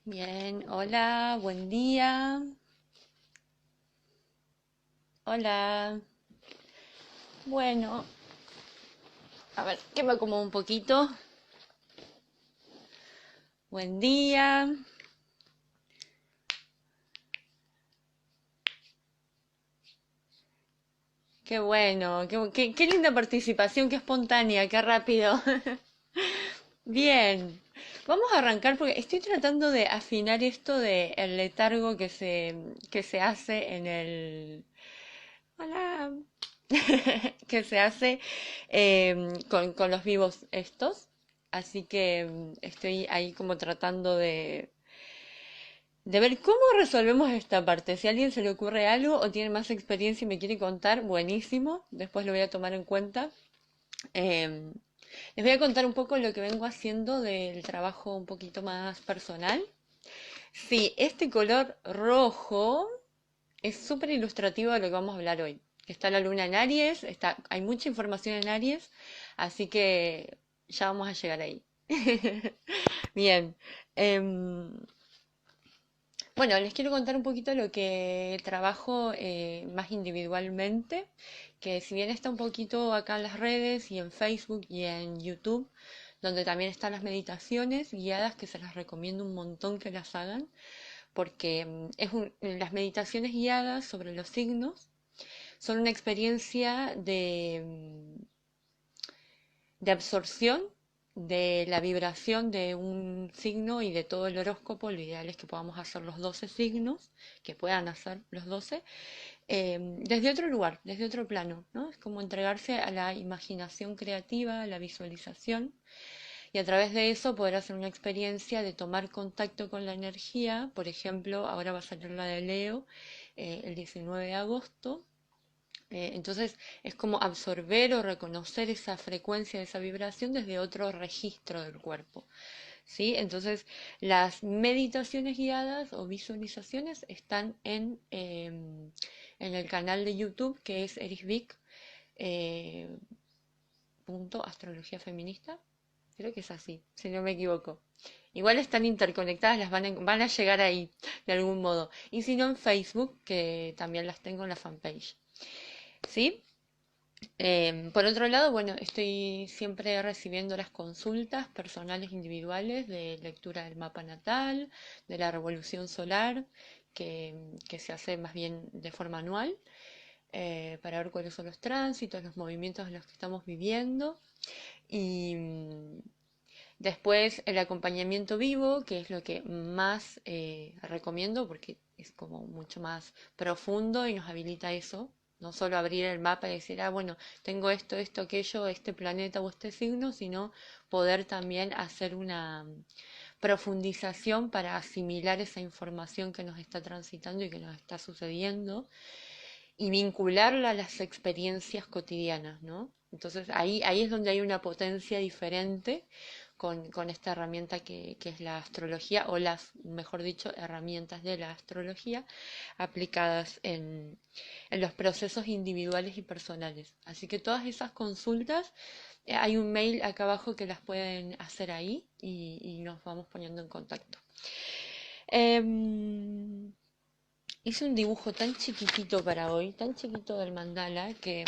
Bien, hola, buen día. Hola. Bueno, a ver, que me acomodo un poquito. Buen día. Qué bueno, qué linda participación, qué espontánea, qué rápido. Bien, vamos a arrancar porque estoy tratando de afinar esto de el letargo que se hace en el... Hola. Que se hace con los vivos estos. Así que estoy ahí como tratando de ver cómo resolvemos esta parte. Si a alguien se le ocurre algo o tiene más experiencia y me quiere contar, buenísimo. Después lo voy a tomar en cuenta. Em, Les voy a contar un poco lo que vengo haciendo del trabajo un poquito más personal. Sí, este color rojo es súper ilustrativo de lo que vamos a hablar hoy. Está la luna en Aries, hay mucha información en Aries, así que ya vamos a llegar ahí. Bien. em, bueno, les quiero contar un poquito lo que trabajo más individualmente, que si bien está un poquito acá en las redes y en Facebook y en YouTube, donde también están las meditaciones guiadas que se las recomiendo un montón que las hagan, porque las meditaciones guiadas sobre los signos son una experiencia de absorción de la vibración de un signo y de todo el horóscopo. Lo ideal es que podamos hacer los 12 signos, que puedan hacer los 12, desde otro lugar, desde otro plano, ¿no? Es como entregarse a la imaginación creativa, a la visualización, y a través de eso poder hacer una experiencia de tomar contacto con la energía. Por ejemplo, ahora va a salir la de Leo el 19 de agosto. Entonces es como absorber o reconocer esa frecuencia, esa vibración desde otro registro del cuerpo. ¿Sí? Entonces las meditaciones guiadas o visualizaciones están en el canal de YouTube que es Erisvik, punto astrología feminista. Creo que es así, si no me equivoco. Igual están interconectadas, van a llegar ahí de algún modo. Y si no en Facebook, que también las tengo en la fanpage. ¿Sí? Por otro lado, bueno, estoy siempre recibiendo las consultas personales individuales de lectura del mapa natal, de la revolución solar, que se hace más bien de forma anual, para ver cuáles son los tránsitos, los movimientos en los que estamos viviendo. Y después el acompañamiento vivo, que es lo que más recomiendo porque es como mucho más profundo y nos habilita eso. No solo abrir el mapa y decir, ah, bueno, tengo esto, aquello, este planeta o este signo, sino poder también hacer una profundización para asimilar esa información que nos está transitando y que nos está sucediendo y vincularla a las experiencias cotidianas, ¿no? Entonces ahí es donde hay una potencia diferente con esta herramienta que es la astrología, o las, mejor dicho, herramientas de la astrología aplicadas en los procesos individuales y personales. Así que todas esas consultas, hay un mail acá abajo que las pueden hacer ahí y nos vamos poniendo en contacto. Em, Hice un dibujo tan chiquitito para hoy, tan chiquito del mandala, que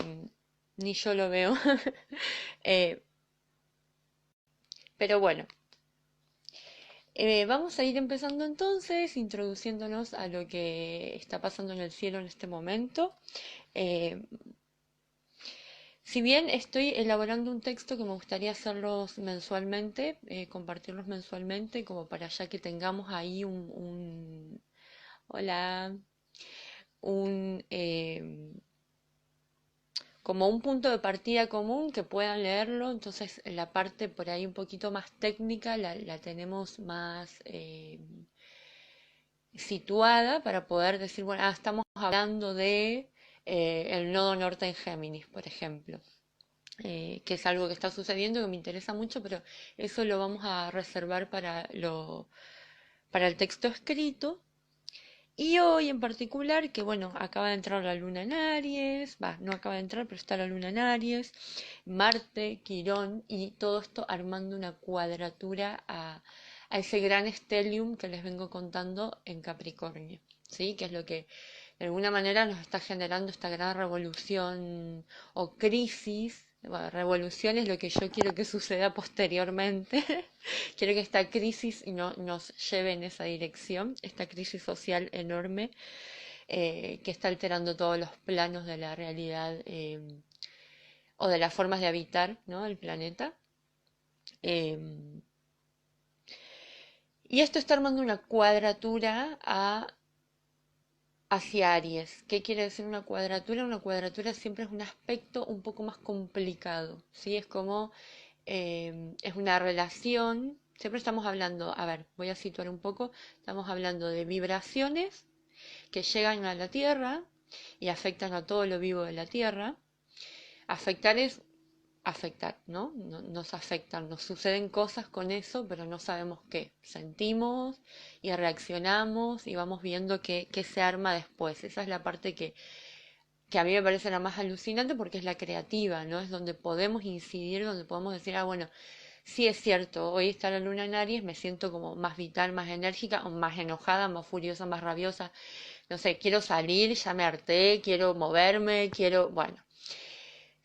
ni yo lo veo. Eh, pero bueno, vamos a ir empezando entonces, introduciéndonos a lo que está pasando en el cielo en este momento. Eh, si bien estoy elaborando un texto que me gustaría hacerlos mensualmente, compartirlos mensualmente, como para ya que tengamos ahí hola, un, como un punto de partida común que puedan leerlo. Entonces la parte por ahí un poquito más técnica la tenemos más situada para poder decir, bueno, estamos hablando de el nodo norte en Géminis, por ejemplo. Que es algo que está sucediendo que me interesa mucho, pero eso lo vamos a reservar para el texto escrito. Y hoy en particular, que bueno, acaba de entrar la luna en Aries, va, no acaba de entrar, pero está la luna en Aries, Marte, Quirón, y todo esto armando una cuadratura a a ese gran stellium que les vengo contando en Capricornio, ¿sí? Que es lo que de alguna manera nos está generando esta gran revolución o crisis. Bueno, revolución es lo que yo quiero que suceda posteriormente. Quiero que esta crisis nos lleve en esa dirección, esta crisis social enorme que está alterando todos los planos de la realidad o de las formas de habitar, ¿no?, el planeta. Eh, y esto está armando una cuadratura hacia Aries. ¿Qué quiere decir una cuadratura? Una cuadratura siempre es un aspecto un poco más complicado, ¿sí? Es como, es una relación, siempre estamos hablando, a ver, voy a situar un poco, estamos hablando de vibraciones que llegan a la Tierra y afectan a todo lo vivo de la Tierra. Afectar es afectar, ¿no? Nos afectan, nos suceden cosas con eso, pero no sabemos qué. Sentimos y reaccionamos y vamos viendo qué se arma después. Esa es la parte que a mí me parece la más alucinante porque es la creativa, ¿no? Es donde podemos incidir, donde podemos decir, ah, bueno, sí es cierto, hoy está la luna en Aries, me siento como más vital, más enérgica, o más enojada, más furiosa, más rabiosa. No sé, quiero salir, ya me harté, quiero moverme, quiero, bueno.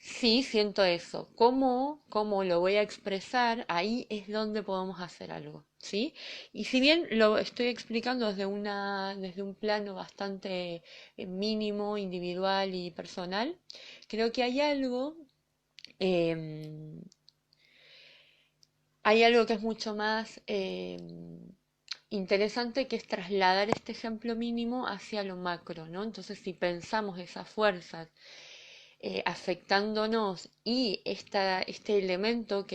Sí, siento eso. ¿Cómo lo voy a expresar? Ahí es donde podemos hacer algo, ¿sí? Y si bien lo estoy explicando desde un plano bastante mínimo, individual y personal, creo que em, hay algo que es mucho más interesante, que es trasladar este ejemplo mínimo hacia lo macro, ¿no? Entonces, si pensamos esas fuerzas afectándonos y este elemento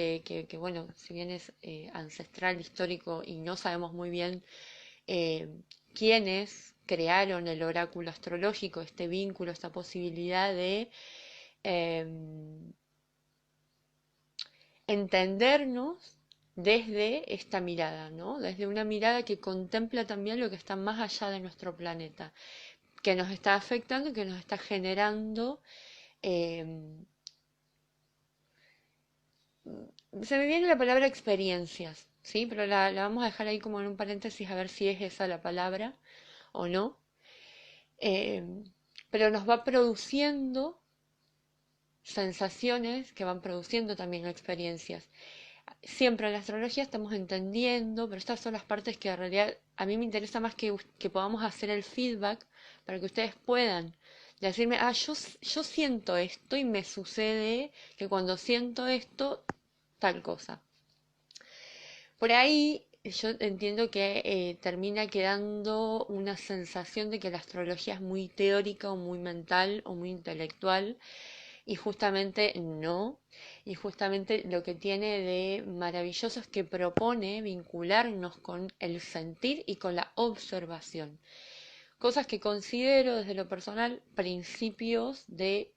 bueno, si bien es ancestral, histórico y no sabemos muy bien eh, quiénes crearon el oráculo astrológico, este vínculo, esta posibilidad de eh, entendernos desde esta mirada, ¿no? Desde una mirada que contempla también lo que está más allá de nuestro planeta, que nos está afectando, que nos está generando eh, se me viene la palabra experiencias, ¿sí? Pero la vamos a dejar ahí como en un paréntesis a ver si es esa la palabra o no. Eh, pero nos va produciendo sensaciones que van produciendo también experiencias. Siempre en la astrología estamos entendiendo, pero estas son las partes que en realidad a mí me interesa más que podamos hacer el feedback para que ustedes puedan decirme, ah, yo siento esto y me sucede que cuando siento esto, tal cosa. Por ahí yo entiendo que termina quedando una sensación de que la astrología es muy teórica o muy mental o muy intelectual y justamente no. Y justamente lo que tiene de maravilloso es que propone vincularnos con el sentir y con la observación. Cosas que considero desde lo personal principios de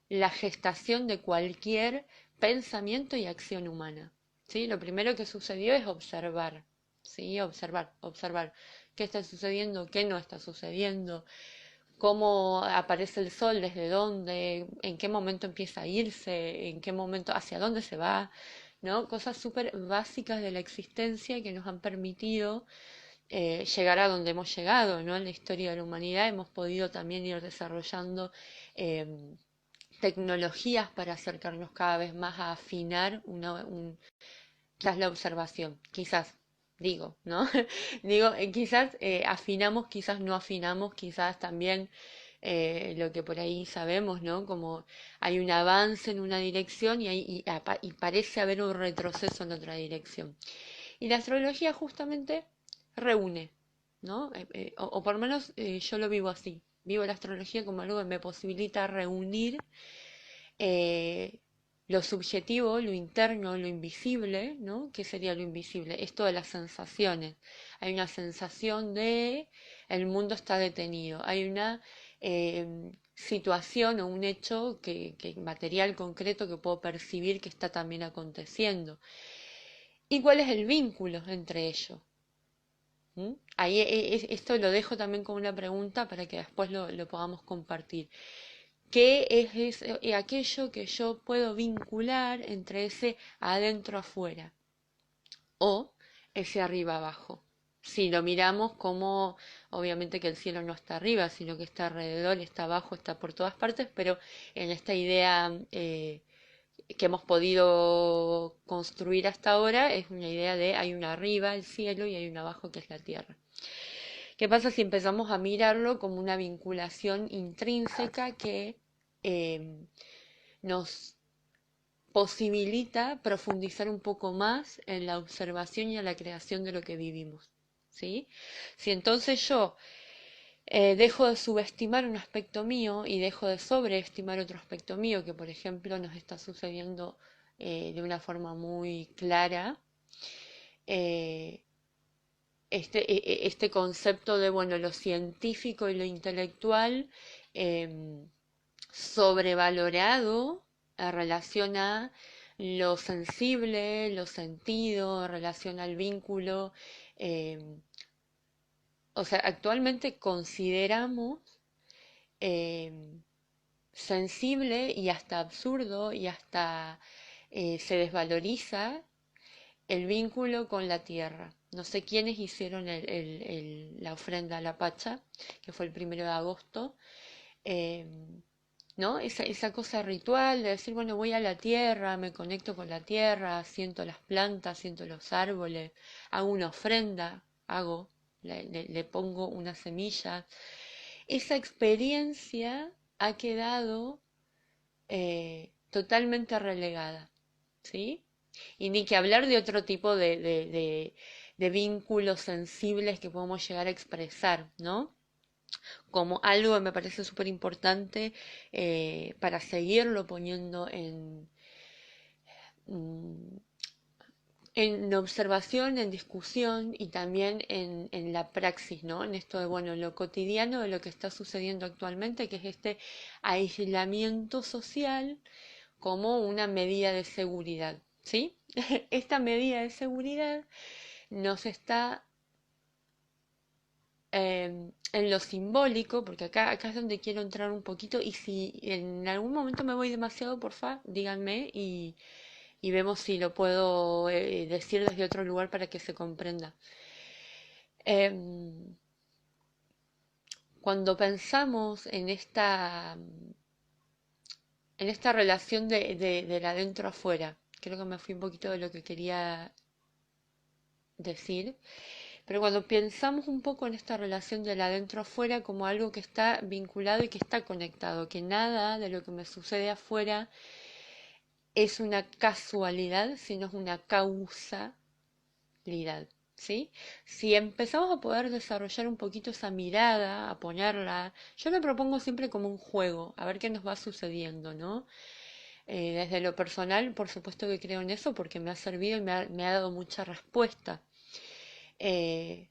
la gestación de cualquier pensamiento y acción humana. ¿Sí? Lo primero que sucedió es observar, ¿sí? Observar qué está sucediendo, qué no está sucediendo, cómo aparece el sol, desde dónde, en qué momento empieza a irse, en qué momento, hacia dónde se va, ¿no? Cosas súper básicas de la existencia que nos han permitido llegar a donde hemos llegado, ¿no? En la historia de la humanidad hemos podido también ir desarrollando tecnologías para acercarnos cada vez más a afinar quizás la observación, quizás, digo, ¿no? Digo, quizás afinamos, quizás no afinamos, quizás también lo que por ahí sabemos, ¿no? Como hay un avance en una dirección y parece haber un retroceso en otra dirección. Y la astrología justamente reúne, ¿no? O por lo menos yo lo vivo así. Vivo la astrología como algo que me posibilita reunir eh, lo subjetivo, lo interno, lo invisible, ¿no? ¿Qué sería lo invisible? Esto de las sensaciones. Hay una sensación de el mundo está detenido. Hay una situación o un hecho material concreto que puedo percibir que está también aconteciendo. ¿Y cuál es el vínculo entre ellos? ¿Mm? Ahí esto lo dejo también como una pregunta para que después lo podamos compartir. ¿Qué es aquello que yo puedo vincular entre ese adentro afuera? O ese arriba abajo. Si lo miramos como, obviamente que el cielo no está arriba, sino que está alrededor, está abajo, está por todas partes, pero en esta idea que hemos podido construir hasta ahora es una idea de hay una arriba, el cielo, y hay una abajo, que es la tierra. ¿Qué pasa si empezamos a mirarlo como una vinculación intrínseca que eh, nos posibilita profundizar un poco más en la observación y en la creación de lo que vivimos? ¿Sí? Si entonces yo dejo de subestimar un aspecto mío y dejo de sobreestimar otro aspecto mío, que por ejemplo nos está sucediendo de una forma muy clara, eh, este concepto de, bueno, lo científico y lo intelectual sobrevalorado en relación a lo sensible, lo sentido, en relación al vínculo. eh, o sea, actualmente consideramos eh, sensible y hasta absurdo y hasta se desvaloriza el vínculo con la tierra. No sé quiénes hicieron la ofrenda a la Pacha, que fue el 1 de agosto, eh, ¿no? Esa cosa ritual de decir, bueno, voy a la tierra, me conecto con la tierra, siento las plantas, siento los árboles, hago una ofrenda, le pongo una semilla. Esa experiencia ha quedado totalmente relegada, ¿sí? Y ni que hablar de otro tipo de vínculos sensibles que podemos llegar a expresar, ¿no? Como algo que me parece súper importante para seguirlo poniendo mm, en observación, en discusión y también en la praxis, ¿no? En esto de, bueno, lo cotidiano de lo que está sucediendo actualmente, que es este aislamiento social como una medida de seguridad, ¿sí? Esta medida de seguridad nos está en lo simbólico, porque acá es donde quiero entrar un poquito, y si en algún momento me voy demasiado, porfa, díganme y vemos si lo puedo decir desde otro lugar para que se comprenda. Em, Cuando pensamos en esta relación del adentro afuera, creo que me fui un poquito de lo que quería decir. Pero cuando pensamos un poco en esta relación del adentro afuera como algo que está vinculado y que está conectado, que nada de lo que me sucede afuera es una casualidad, sino es una causalidad, ¿sí? Si empezamos a poder desarrollar un poquito esa mirada, a ponerla, yo lo propongo siempre como un juego, a ver qué nos va sucediendo, ¿no? Desde lo personal, por supuesto que creo en eso porque me ha servido y me ha dado mucha respuesta. Eh,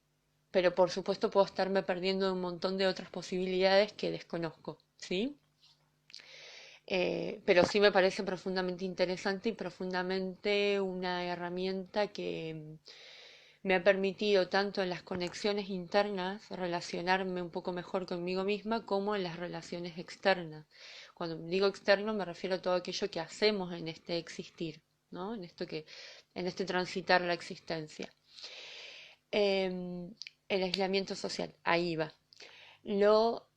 pero por supuesto puedo estarme perdiendo un montón de otras posibilidades que desconozco, ¿sí? Pero sí me parece profundamente interesante y profundamente una herramienta que me ha permitido tanto en las conexiones internas relacionarme un poco mejor conmigo misma como en las relaciones externas. Cuando digo externo me refiero a todo aquello que hacemos en este existir, ¿no? En este transitar la existencia. El aislamiento social, ahí va. Lo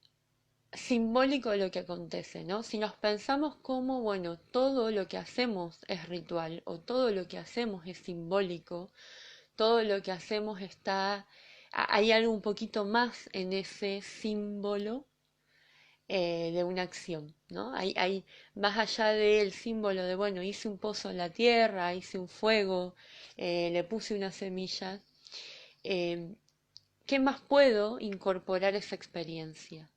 simbólico de lo que acontece, ¿no? Si nos pensamos como, bueno, todo lo que hacemos es ritual o todo lo que hacemos es simbólico, todo lo que hacemos hay algo un poquito más en ese símbolo de una acción, ¿no? Hay más allá del símbolo de, bueno, hice un pozo en la tierra, hice un fuego, le puse una semilla. eh, ¿Qué más puedo incorporar esa experiencia?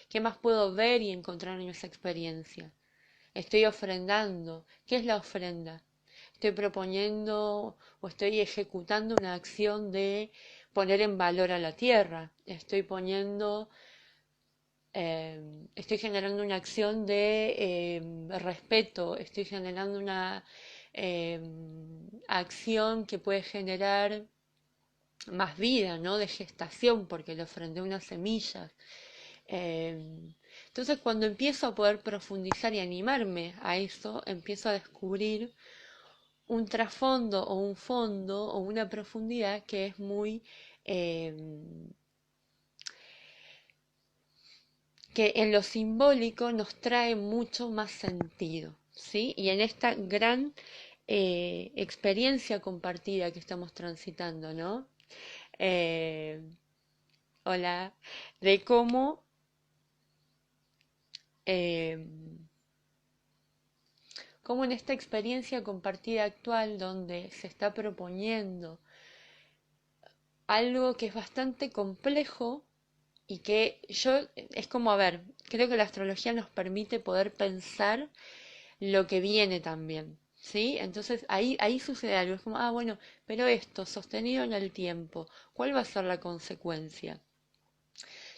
¿Qué más puedo ver y encontrar en esa experiencia? Estoy ofrendando. ¿Qué es la ofrenda? Estoy proponiendo o estoy ejecutando una acción de poner en valor a la tierra. Estoy generando una acción de respeto. Estoy generando una acción que puede generar más vida, ¿no? De gestación, porque le ofrendé unas semillas. Entonces, cuando empiezo a poder profundizar y animarme a eso, empiezo a descubrir un trasfondo o un fondo o una profundidad que es muy... eh, que en lo simbólico nos trae mucho más sentido, ¿sí? Y en esta gran experiencia compartida que estamos transitando, ¿no? Eh, hola, de eh, cómo en esta experiencia compartida actual donde se está proponiendo algo que es bastante complejo y que yo, es como, a ver, creo que la astrología nos permite poder pensar lo que viene también, ¿sí? Entonces ahí sucede algo, es como, ah, bueno, pero esto, sostenido en el tiempo, ¿cuál va a ser la consecuencia?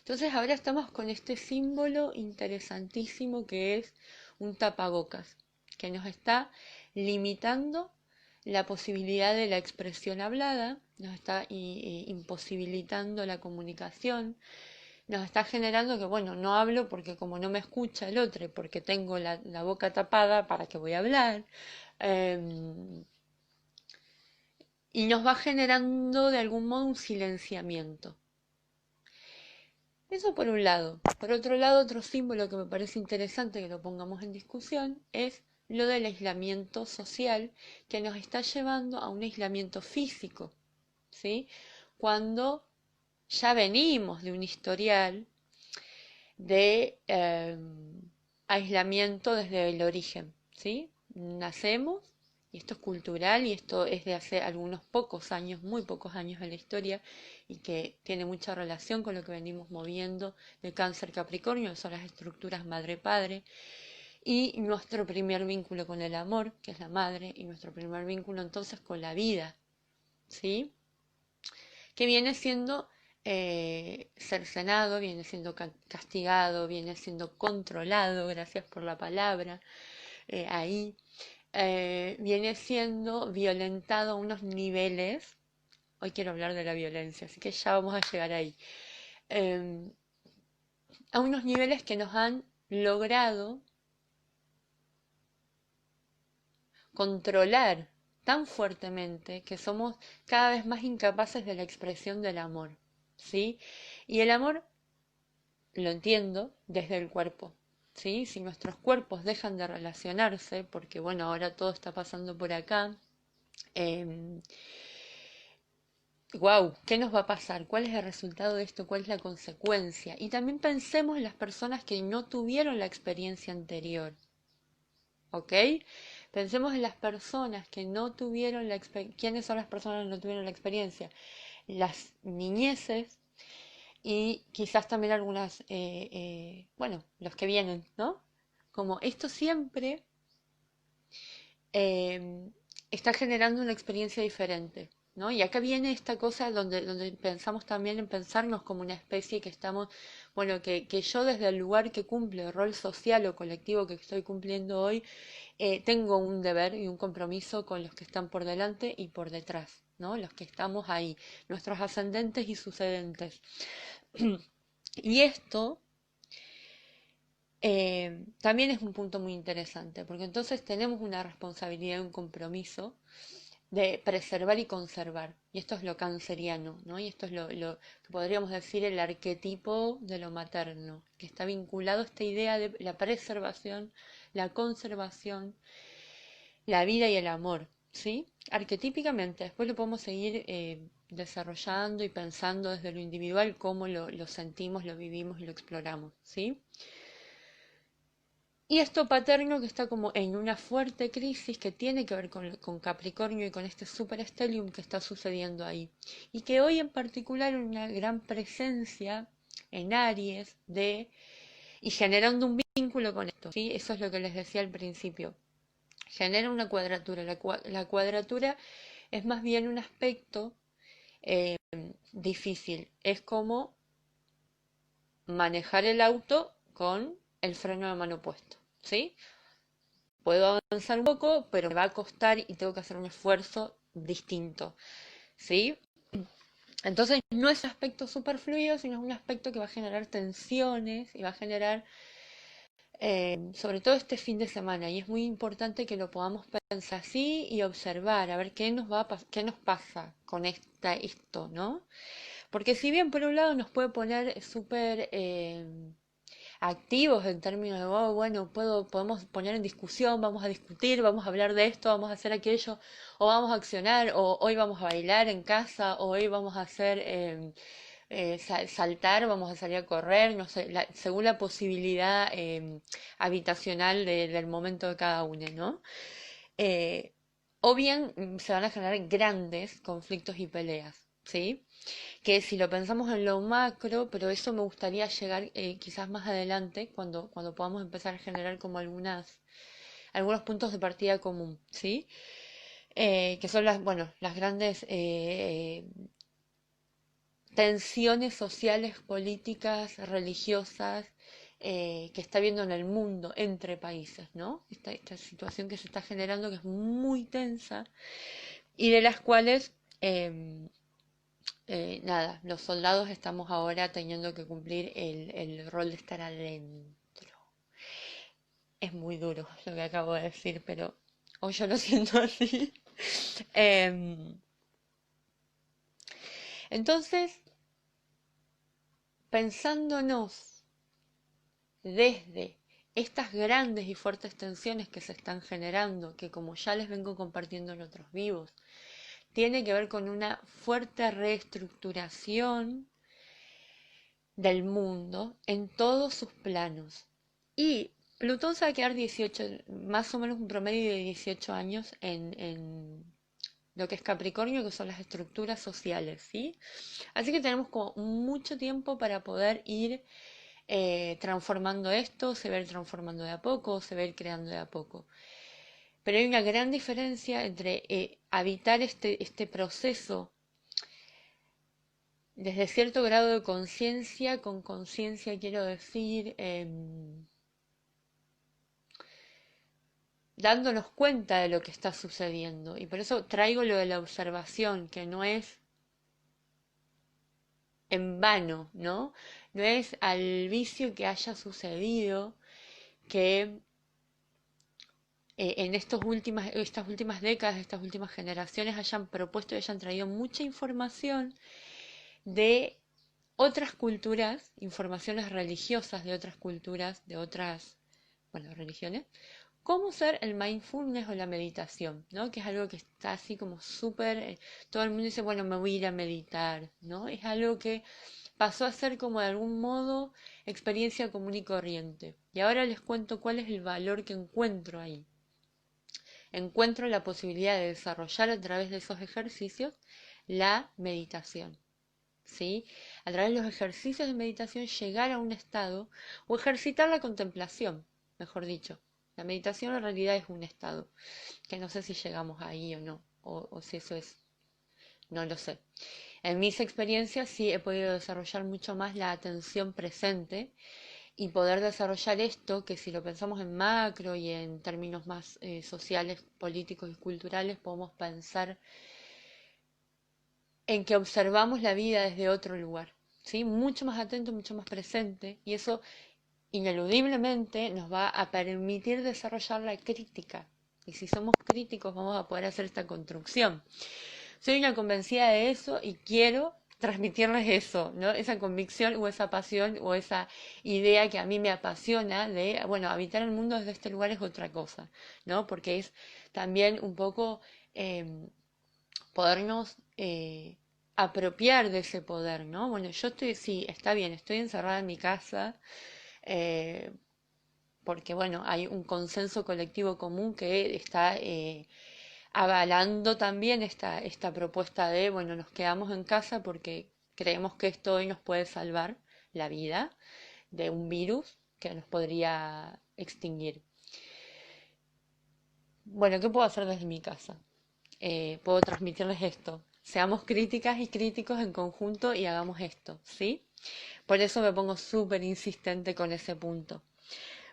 Entonces ahora estamos con este símbolo interesantísimo que es un tapabocas, que nos está limitando la posibilidad de la expresión hablada, nos está imposibilitando la comunicación, nos está generando que, bueno, no hablo porque como no me escucha el otro, porque tengo la boca tapada, ¿para qué voy a hablar? Em, y nos va generando de algún modo un silenciamiento. Eso por un lado. Por otro lado, otro símbolo que me parece interesante que lo pongamos en discusión es lo del aislamiento social que nos está llevando a un aislamiento físico, ¿sí? Cuando ya venimos de un historial de aislamiento desde el origen, ¿sí? Nacemos, y esto es cultural, y esto es de hace algunos pocos años, muy pocos años en la historia, y que tiene mucha relación con lo que venimos moviendo de Cáncer Capricornio, que son las estructuras madre-padre, y nuestro primer vínculo con el amor, que es la madre, y nuestro primer vínculo entonces con la vida, ¿sí? Que viene siendo cercenado, viene siendo castigado, viene siendo controlado, gracias por la palabra, ahí, viene siendo violentado a unos niveles, hoy quiero hablar de la violencia, así que ya vamos a llegar ahí, eh, a unos niveles que nos han logrado controlar tan fuertemente que somos cada vez más incapaces de la expresión del amor, ¿sí? Y el amor lo entiendo desde el cuerpo, ¿sí? Si nuestros cuerpos dejan de relacionarse, porque bueno, ahora todo está pasando por acá, wow, ¿qué nos va a pasar? ¿Cuál es el resultado de esto? ¿Cuál es la consecuencia? Y también pensemos en las personas que no tuvieron la experiencia anterior, ¿ok? Pensemos en las personas que no tuvieron la experiencia. ¿Quiénes son las personas que no tuvieron la experiencia? Las niñeces y quizás también algunas, bueno, los que vienen, ¿no? Como esto siempre eh, está generando una experiencia diferente, ¿no? Y acá viene esta cosa donde pensamos también en pensarnos como una especie que estamos, bueno, que yo desde el lugar que cumple el rol social o colectivo que estoy cumpliendo hoy, tengo un deber y un compromiso con los que están por delante y por detrás, ¿no? Los que estamos ahí, nuestros ascendentes y sucedentes. Y esto también es un punto muy interesante, porque entonces tenemos una responsabilidad y un compromiso de preservar y conservar. Y esto es lo canceriano, ¿no? Y esto es lo que podríamos decir el arquetipo de lo materno, que está vinculado a esta idea de la preservación, la conservación, la vida y el amor, ¿sí? Arquetípicamente, después lo podemos seguir desarrollando y pensando desde lo individual, cómo lo sentimos, lo vivimos y lo exploramos, ¿sí? Y esto paterno que está como en una fuerte crisis que tiene que ver con Capricornio y con este superstellium que está sucediendo ahí. Y que hoy en particular una gran presencia en Aries y generando un vínculo con esto, ¿sí? Eso es lo que les decía al principio. Genera una cuadratura. La cuadratura es más bien un aspecto eh, difícil. Es como manejar el auto con el freno de mano puesto, ¿sí? Puedo avanzar un poco, pero me va a costar y tengo que hacer un esfuerzo distinto, ¿sí? Entonces no es un aspecto superfluido, sino es un aspecto que va a generar tensiones y va a generar sobre todo este fin de semana, y es muy importante que lo podamos pensar así y observar, a ver qué nos qué nos pasa con esto, ¿no? Porque si bien por un lado nos puede poner súper activos en términos de, oh, bueno, podemos poner en discusión, vamos a discutir, vamos a hablar de esto, vamos a hacer aquello, o vamos a accionar, o hoy vamos a bailar en casa, o hoy vamos a hacer saltar, vamos a salir a correr, no sé, según la posibilidad habitacional del momento de cada uno, ¿no? Eh, o bien se van a generar grandes conflictos y peleas, ¿sí? Que si lo pensamos en lo macro, pero eso me gustaría llegar quizás más adelante, cuando podamos empezar a generar como algunos puntos de partida común, ¿sí? Que son bueno, las grandes tensiones sociales, políticas, religiosas, que está viendo en el mundo entre países, ¿no? Esta situación que se está generando que es muy tensa y de las cuales, nada, los soldados estamos ahora teniendo que cumplir el rol de estar adentro. Es muy duro lo que acabo de decir, pero hoy yo lo siento así. Em, entonces, pensándonos desde estas grandes y fuertes tensiones que se están generando, que como ya les vengo compartiendo en otros vivos, tiene que ver con una fuerte reestructuración del mundo en todos sus planos. Y Plutón se va a quedar 18, más o menos un promedio de 18 años en lo que es Capricornio, que son las estructuras sociales, ¿sí? Así que tenemos como mucho tiempo para poder ir transformando esto, se va a ir transformando de a poco, se va a ir creando de a poco. Pero hay una gran diferencia entre habitar este proceso desde cierto grado de conciencia, con conciencia quiero decir, dándonos cuenta de lo que está sucediendo. Y por eso traigo lo de la observación, que no es en vano, ¿no? No es al vicio que haya sucedido, que en estas últimas décadas, estas últimas generaciones hayan propuesto y hayan traído mucha información de otras culturas, informaciones religiosas de otras culturas, de otras, bueno, religiones, cómo usar el mindfulness o la meditación, ¿no? Que es algo que está así como súper, todo el mundo dice, bueno, me voy a ir a meditar, ¿no? Es algo que pasó a ser como de algún modo experiencia común y corriente. Y ahora les cuento cuál es el valor que encuentro ahí. Encuentro la posibilidad de desarrollar a través de esos ejercicios la meditación. ¿Sí? A través de los ejercicios de meditación llegar a un estado o ejercitar la contemplación, mejor dicho. La meditación en realidad es un estado, que no sé si llegamos ahí o no, o si eso es, no lo sé. En mis experiencias sí he podido desarrollar mucho más la atención presente y poder desarrollar esto, que si lo pensamos en macro y en términos más sociales, políticos y culturales, podemos pensar en que observamos la vida desde otro lugar, ¿sí? Mucho más atento, mucho más presente, y eso ineludiblemente nos va a permitir desarrollar la crítica. Y si somos críticos vamos a poder hacer esta construcción. Soy una convencida de eso y quiero transmitirles eso, ¿no? Esa convicción o esa pasión o esa idea que a mí me apasiona de, bueno, habitar el mundo desde este lugar es otra cosa, ¿no? Porque es también un poco podernos apropiar de ese poder, ¿no? Bueno, yo estoy, sí, está bien, estoy encerrada en mi casa, eh, porque, bueno, hay un consenso colectivo común que está avalando también esta propuesta de, bueno, nos quedamos en casa porque creemos que esto hoy nos puede salvar la vida de un virus que nos podría extinguir. Bueno, ¿qué puedo hacer desde mi casa? Puedo transmitirles esto. Seamos críticas y críticos en conjunto y hagamos esto, ¿sí? Por eso me pongo súper insistente con ese punto.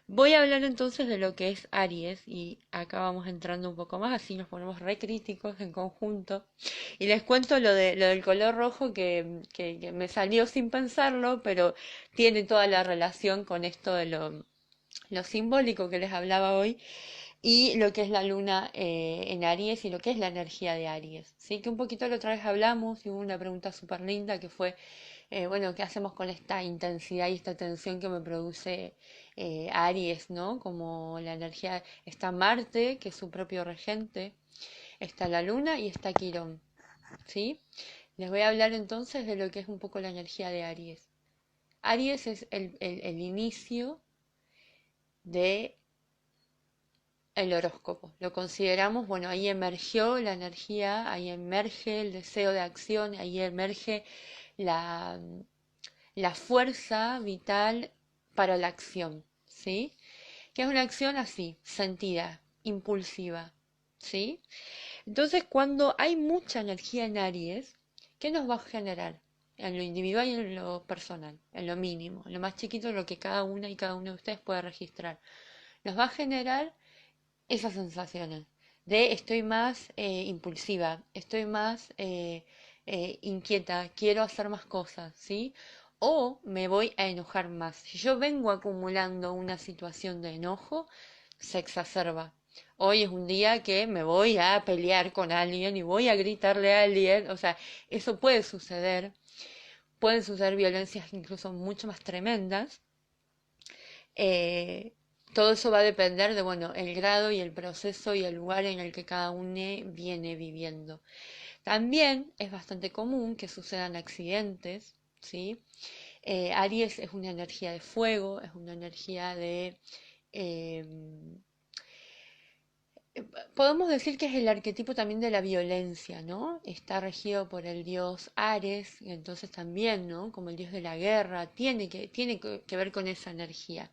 Voy a hablar entonces de lo que es Aries y acá vamos entrando un poco más, así nos ponemos re críticos en conjunto. Y les cuento lo del color rojo que me salió sin pensarlo, pero tiene toda la relación con esto lo simbólico que les hablaba hoy y lo que es la luna en Aries y lo que es la energía de Aries. Sí, que un poquito la otra vez hablamos y hubo una pregunta súper linda que fue, bueno, ¿qué hacemos con esta intensidad y esta tensión que me produce Aries, ¿no? Como la energía, está Marte, que es su propio regente, está la luna y está Quirón, ¿sí? Les voy a hablar entonces de lo que es un poco la energía de Aries. Aries es el inicio de el horóscopo. Lo consideramos, bueno, ahí emergió la energía, ahí emerge el deseo de acción, ahí emerge la, la fuerza vital para la acción, ¿sí? Que es una acción así, sentida, impulsiva, ¿sí? Entonces, cuando hay mucha energía en Aries, ¿qué nos va a generar? En lo individual y en lo personal, en lo mínimo, en lo más chiquito, lo que cada una y cada uno de ustedes puede registrar. Nos va a generar esas sensaciones de estoy más impulsiva, estoy más inquieta, quiero hacer más cosas, ¿sí? O me voy a enojar más. Si yo vengo acumulando una situación de enojo, se exacerba. Hoy es un día que me voy a pelear con alguien y voy a gritarle a alguien, o sea, eso puede suceder, pueden suceder violencias incluso mucho más tremendas. Eh, Todo eso va a depender de, bueno, el grado y el proceso y el lugar en el que cada uno viene viviendo. También es bastante común que sucedan accidentes, ¿sí? Aries es una energía de fuego, es una energía de... eh, podemos decir que es el arquetipo también de la violencia, ¿no? Está regido por el dios Ares, y entonces también, ¿no? Como el dios de la guerra, tiene que ver con esa energía.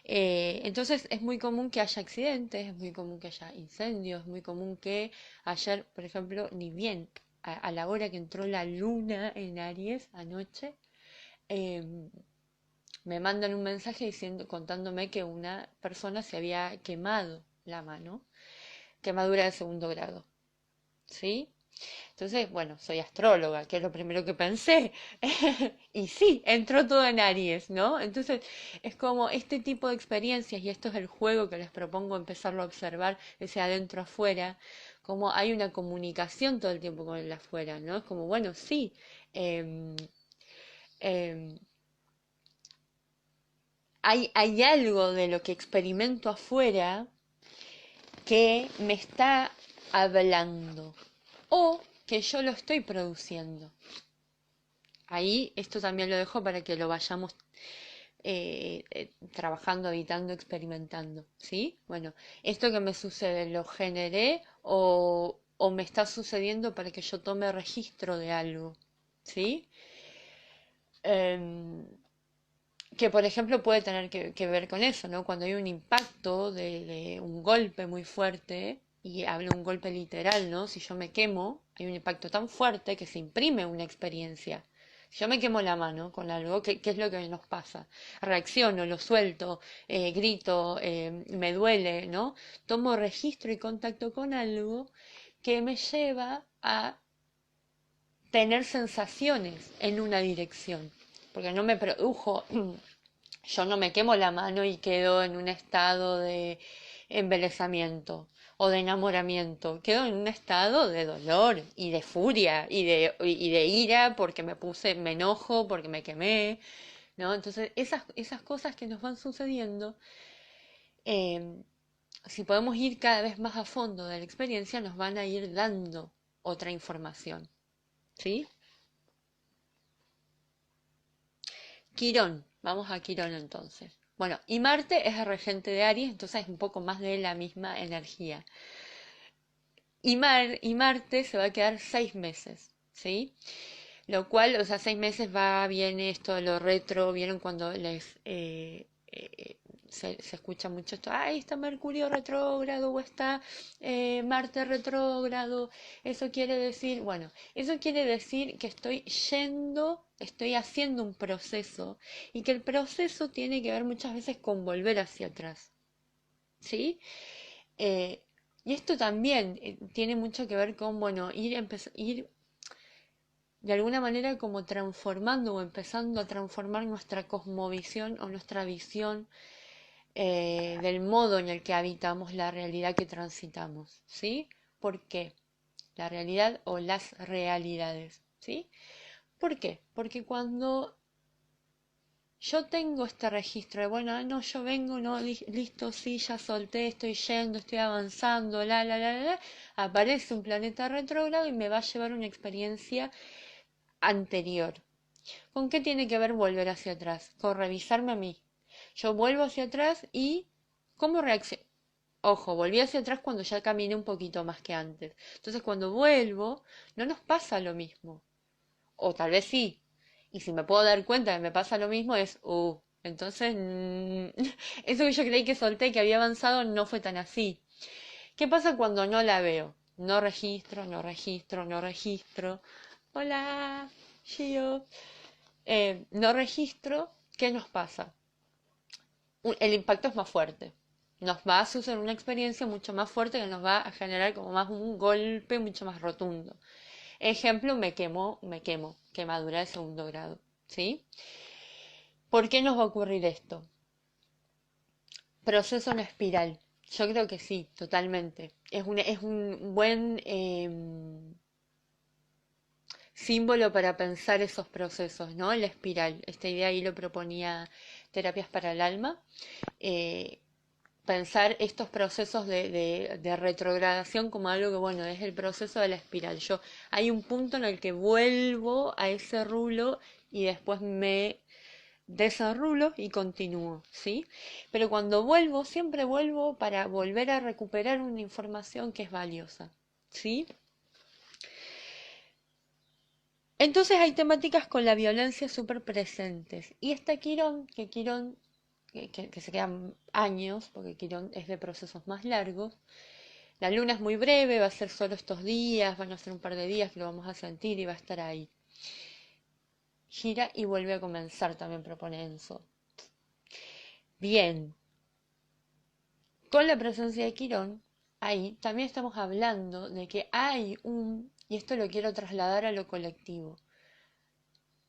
Entonces es muy común que haya accidentes, es muy común que haya incendios, es muy común que ayer, por ejemplo, ni bien a la hora que entró la luna en Aries anoche, eh, me mandan un mensaje diciendo, contándome que una persona se había quemado la mano, quemadura de segundo grado, ¿sí? Entonces, bueno, soy astróloga, que es lo primero que pensé. Y sí, entró todo en Aries, ¿no? Entonces, es como este tipo de experiencias, y esto es el juego que les propongo empezarlo a observar, ese adentro afuera, como hay una comunicación todo el tiempo con el afuera, ¿no? Es como, bueno, sí, em, em, hay algo de lo que experimento afuera que me está hablando o que yo lo estoy produciendo. Ahí esto también lo dejo para que lo vayamos trabajando, habitando, experimentando, ¿sí? Bueno, esto que me sucede, ¿lo generé o me está sucediendo para que yo tome registro de algo? ¿Sí? Em, que por ejemplo puede tener que ver con eso, ¿no? Cuando hay un impacto de un golpe muy fuerte, y hablo de un golpe literal, ¿no? Si yo me quemo, hay un impacto tan fuerte que se imprime una experiencia. Si yo me quemo la mano con algo, ¿qué es lo que nos pasa? Reacciono, lo suelto, grito, me duele, ¿no? Tomo registro y contacto con algo que me lleva a tener sensaciones en una dirección. Porque no me produjo yo no me quemo la mano y quedo en un estado de embelesamiento o de enamoramiento, quedo en un estado de dolor y de furia y de ira porque me enojo, porque me quemé, ¿no? Entonces esas cosas que nos van sucediendo, eh, si podemos ir cada vez más a fondo de la experiencia, nos van a ir dando otra información, ¿sí? Quirón, vamos a Quirón entonces. Bueno, y Marte es el regente de Aries, entonces es un poco más de la misma energía. Y Marte se va a quedar 6 meses, ¿sí? Lo cual, o sea, 6 meses va, viene esto de lo retro, vieron cuando se escucha mucho esto, ay, está Mercurio retrógrado o está Marte retrógrado, eso quiere decir, bueno, eso quiere decir que estoy haciendo un proceso y que el proceso tiene que ver muchas veces con volver hacia atrás, ¿sí? Eh, y esto también tiene mucho que ver con, bueno, ir de alguna manera como transformando o empezando a transformar nuestra cosmovisión o nuestra visión del modo en el que habitamos la realidad que transitamos, ¿sí? ¿Por qué? La realidad o las realidades, ¿sí? ¿Por qué? Porque cuando yo tengo este registro de, bueno, no, yo vengo, no, listo, sí, ya solté, estoy yendo, estoy avanzando, aparece un planeta retrógrado y me va a llevar una experiencia anterior. ¿Con qué tiene que ver volver hacia atrás? Con revisarme a mí. Yo vuelvo hacia atrás y ¿cómo reacciono? Ojo, volví hacia atrás cuando ya caminé un poquito más que antes. Entonces cuando vuelvo, no nos pasa lo mismo. O tal vez sí. Y si me puedo dar cuenta que me pasa lo mismo es, entonces eso que yo creí que solté, que había avanzado, no fue tan así. ¿Qué pasa cuando no la veo? No registro, no registro, no registro. Hola, Gio. No registro, ¿qué nos pasa? El impacto es más fuerte. Nos va a suceder una experiencia mucho más fuerte que nos va a generar como más un golpe mucho más rotundo. Ejemplo, quemadura de segundo grado, ¿sí? ¿Por qué nos va a ocurrir esto? Proceso en espiral. Yo creo que sí, totalmente. Es un buen símbolo para pensar esos procesos, ¿no? La espiral. Esta idea ahí lo proponía Terapias para el Alma. Eh, Pensar estos procesos de retrogradación como algo que, bueno, es el proceso de la espiral. Hay un punto en el que vuelvo a ese rulo y después me desarrulo y continúo, ¿sí? Pero cuando vuelvo, siempre vuelvo para volver a recuperar una información que es valiosa, ¿sí? Entonces hay temáticas con la violencia súper presentes. Y esta Quirón, que se quedan años, porque Quirón es de procesos más largos. La luna es muy breve, va a ser solo estos días, van a ser un par de días que lo vamos a sentir y va a estar ahí. Gira y vuelve a comenzar, también propone Enzo. Bien, con la presencia de Quirón, ahí también estamos hablando de que y esto lo quiero trasladar a lo colectivo,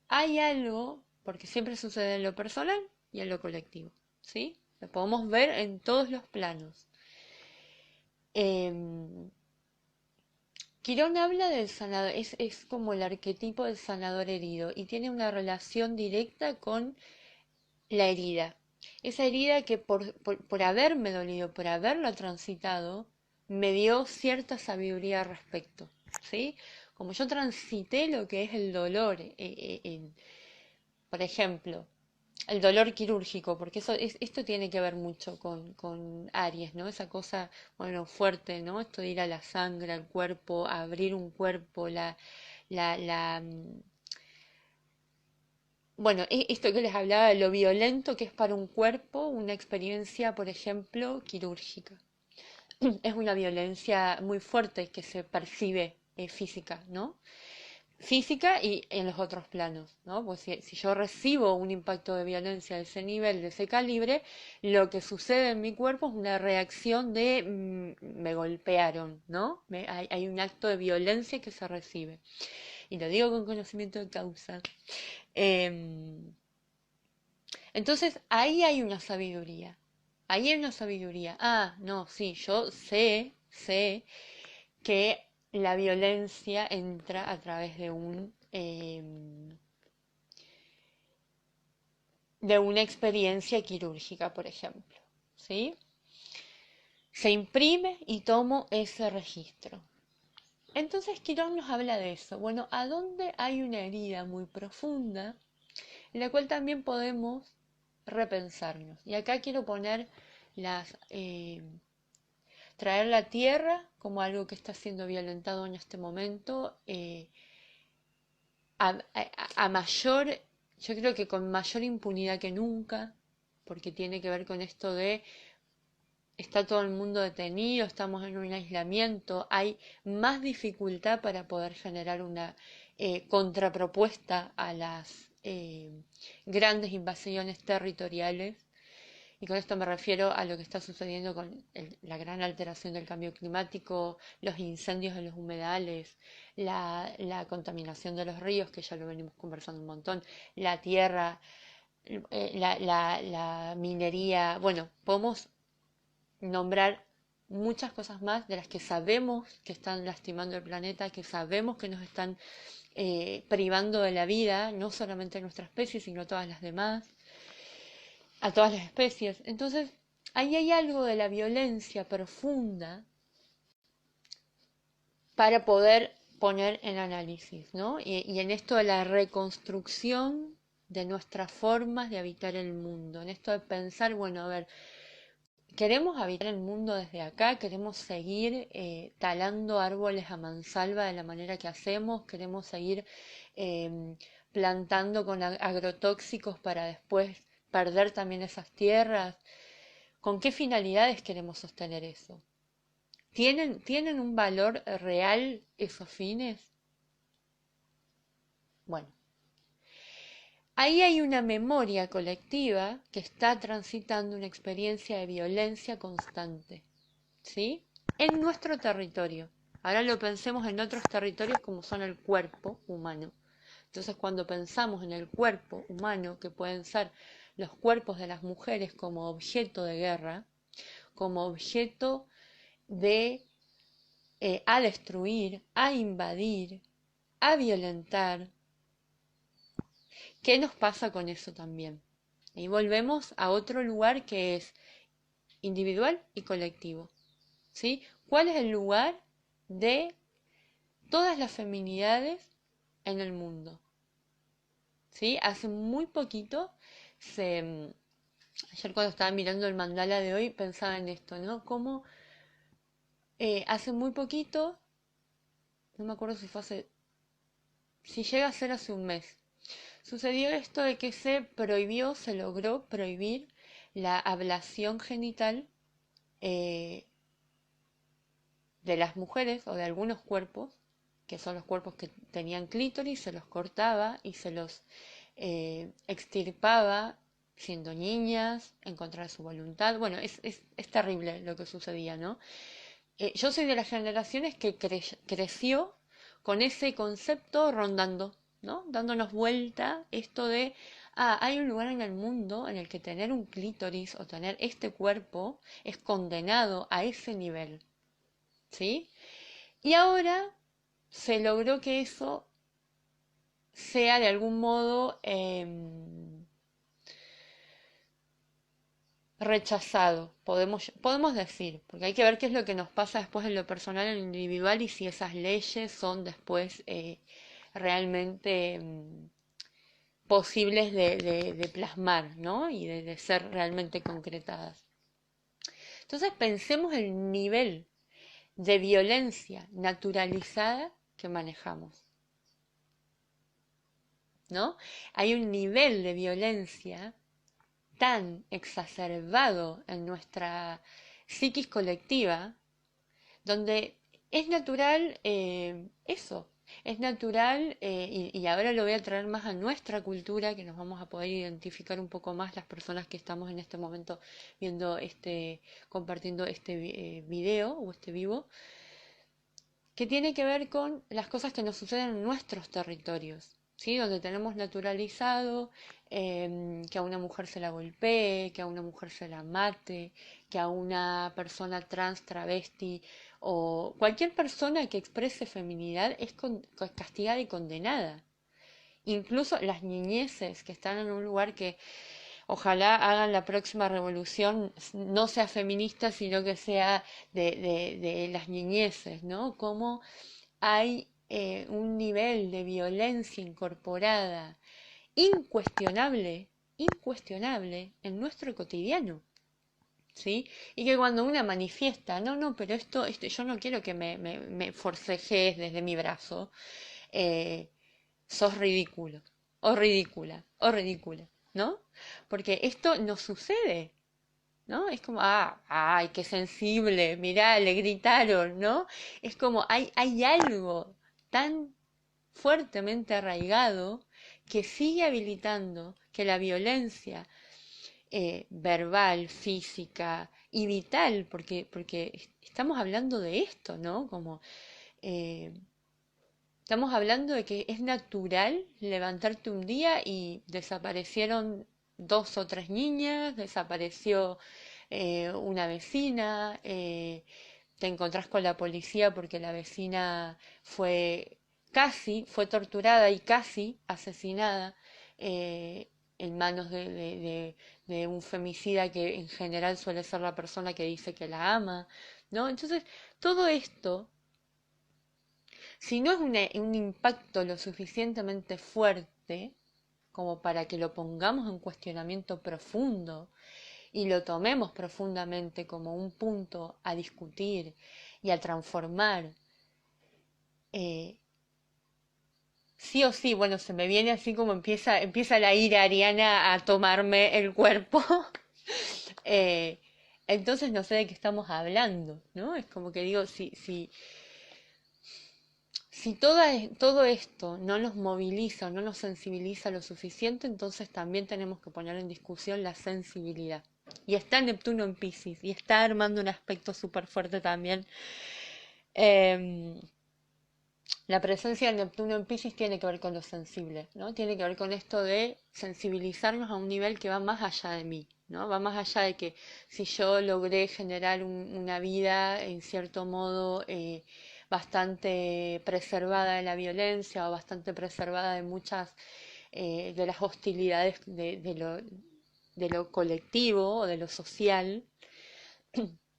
hay algo, porque siempre sucede en lo personal y en lo colectivo, ¿sí? Lo podemos ver en todos los planos. Em, Quirón habla del sanador, es como el arquetipo del sanador herido y tiene una relación directa con la herida. Esa herida que por haberme dolido, por haberla transitado, me dio cierta sabiduría al respecto, ¿sí? Como yo transité lo que es el dolor, por ejemplo, el dolor quirúrgico, porque esto tiene que ver mucho con Aries, ¿no? Esa cosa, bueno, fuerte, ¿no? Esto de ir a la sangre, al cuerpo, abrir un cuerpo, la, la, mm, bueno, esto que les hablaba de lo violento que es para un cuerpo, una experiencia, por ejemplo, quirúrgica. Es una violencia muy fuerte que se percibe física, ¿no? Física y en los otros planos, ¿no? Pues si yo recibo un impacto de violencia de ese nivel, de ese calibre, lo que sucede en mi cuerpo es una reacción de me golpearon, ¿no? Hay un acto de violencia que se recibe. Y lo digo con conocimiento de causa. Em, entonces ahí hay una sabiduría. Ahí hay una sabiduría. Ah, no, sí, yo sé que la violencia entra a través de una experiencia quirúrgica, por ejemplo, ¿sí? Se imprime y tomo ese registro. Entonces Quirón nos habla de eso. Bueno, ¿a dónde hay una herida muy profunda en la cual también podemos repensarnos? Y acá quiero poner las traer la tierra como algo que está siendo violentado en este momento a mayor, yo creo que con mayor impunidad que nunca, porque tiene que ver con esto de está todo el mundo detenido, estamos en un aislamiento, hay más dificultad para poder generar una contrapropuesta a las grandes invasiones territoriales. Y con esto me refiero a lo que está sucediendo con la gran alteración del cambio climático, los incendios en los humedales, la contaminación de los ríos, que ya lo venimos conversando un montón, la tierra. la minería, bueno, podemos nombrar muchas cosas más de las que sabemos que están lastimando el planeta, que sabemos que nos están privando de la vida, no solamente a nuestra especie, sino a todas las demás, a todas las especies. Entonces, ahí hay algo de la violencia profunda para poder poner en análisis, ¿no? Y en esto de la reconstrucción de nuestras formas de habitar el mundo, en esto de pensar, bueno, a ver, queremos habitar el mundo desde acá, queremos seguir talando árboles a mansalva de la manera que hacemos, queremos seguir em, plantando con agrotóxicos para después perder también esas tierras. ¿Con qué finalidades queremos sostener eso? ¿Tienen un valor real esos fines? Bueno, ahí hay una memoria colectiva que está transitando una experiencia de violencia constante, ¿sí? En nuestro territorio. Ahora lo pensemos en otros territorios como son el cuerpo humano. Entonces, cuando pensamos en el cuerpo humano, que pueden ser los cuerpos de las mujeres como objeto de guerra, como objeto de a destruir, a invadir, a violentar, ¿qué nos pasa con eso también? Y volvemos a otro lugar que es individual y colectivo, ¿sí? ¿Cuál es el lugar de todas las feminidades en el mundo? ¿Sí? Hace muy poquito, ayer cuando estaba mirando el mandala de hoy, pensaba en esto, ¿no? Como hace muy poquito, no me acuerdo si fue si llega a ser hace un mes, sucedió esto de que se logró prohibir la ablación genital eh, de las mujeres o de algunos cuerpos, que son los cuerpos que tenían clítoris, se los cortaba y se los extirpaba siendo niñas, en contra de su voluntad. Bueno, es terrible lo que sucedía, ¿no? Yo soy de las generaciones que creció con ese concepto rondando, ¿no? Dándonos vuelta esto de, hay un lugar en el mundo en el que tener un clítoris o tener este cuerpo es condenado a ese nivel, ¿sí? Y ahora se logró que eso sea de algún modo rechazado, podemos decir, porque hay que ver qué es lo que nos pasa después en lo personal, en lo individual y si esas leyes son después realmente posibles de plasmar, ¿no? Y de ser realmente concretadas. Entonces pensemos el nivel de violencia naturalizada que manejamos, ¿no? Hay un nivel de violencia tan exacerbado en nuestra psiquis colectiva, donde es natural eso, es natural, y ahora lo voy a traer más a nuestra cultura, que nos vamos a poder identificar un poco más las personas que estamos en este momento viendo compartiendo este video o este vivo, que tiene que ver con las cosas que nos suceden en nuestros territorios, ¿sí? Donde tenemos naturalizado que a una mujer se la golpee, que a una mujer se la mate, que a una persona trans, travesti o cualquier persona que exprese feminidad es castigada y condenada. Incluso las niñeces que están en un lugar que ojalá hagan la próxima revolución, no sea feminista, sino que sea de las niñeces, ¿no? Cómo hay un nivel de violencia incorporada incuestionable en nuestro cotidiano, ¿sí? Y que cuando una manifiesta, no, pero esto yo no quiero que me forcejes desde mi brazo, eh, sos ridículo, o ridícula, o ridícula, ¿no? Porque esto no sucede, ¿no? Es como, ay, qué sensible, mirá, le gritaron, ¿no? Es como, hay algo tan fuertemente arraigado que sigue habilitando que la violencia verbal, física y vital, porque estamos hablando de esto, ¿no? Como eh, estamos hablando de que es natural levantarte un día y desaparecieron 2 o 3 niñas, desapareció una vecina, te encontrás con la policía porque la vecina fue torturada y casi asesinada en manos de un femicida que en general suele ser la persona que dice que la ama, ¿no? Entonces, todo esto, si no es un impacto lo suficientemente fuerte como para que lo pongamos en cuestionamiento profundo y lo tomemos profundamente como un punto a discutir y a transformar, eh, sí o sí, bueno, se me viene así como empieza la ira ariana a tomarme el cuerpo. eh, entonces no sé de qué estamos hablando, ¿no? Es como que digo, si todo esto no nos moviliza, no nos sensibiliza lo suficiente, entonces también tenemos que poner en discusión la sensibilidad. Y está Neptuno en Piscis y está armando un aspecto súper fuerte también. Em, la presencia de Neptuno en Piscis tiene que ver con lo sensible, ¿no? Tiene que ver con esto de sensibilizarnos a un nivel que va más allá de mí, ¿no? Va más allá de que si yo logré generar una vida en cierto modo bastante preservada de la violencia o bastante preservada de muchas de las hostilidades de lo colectivo o de lo social,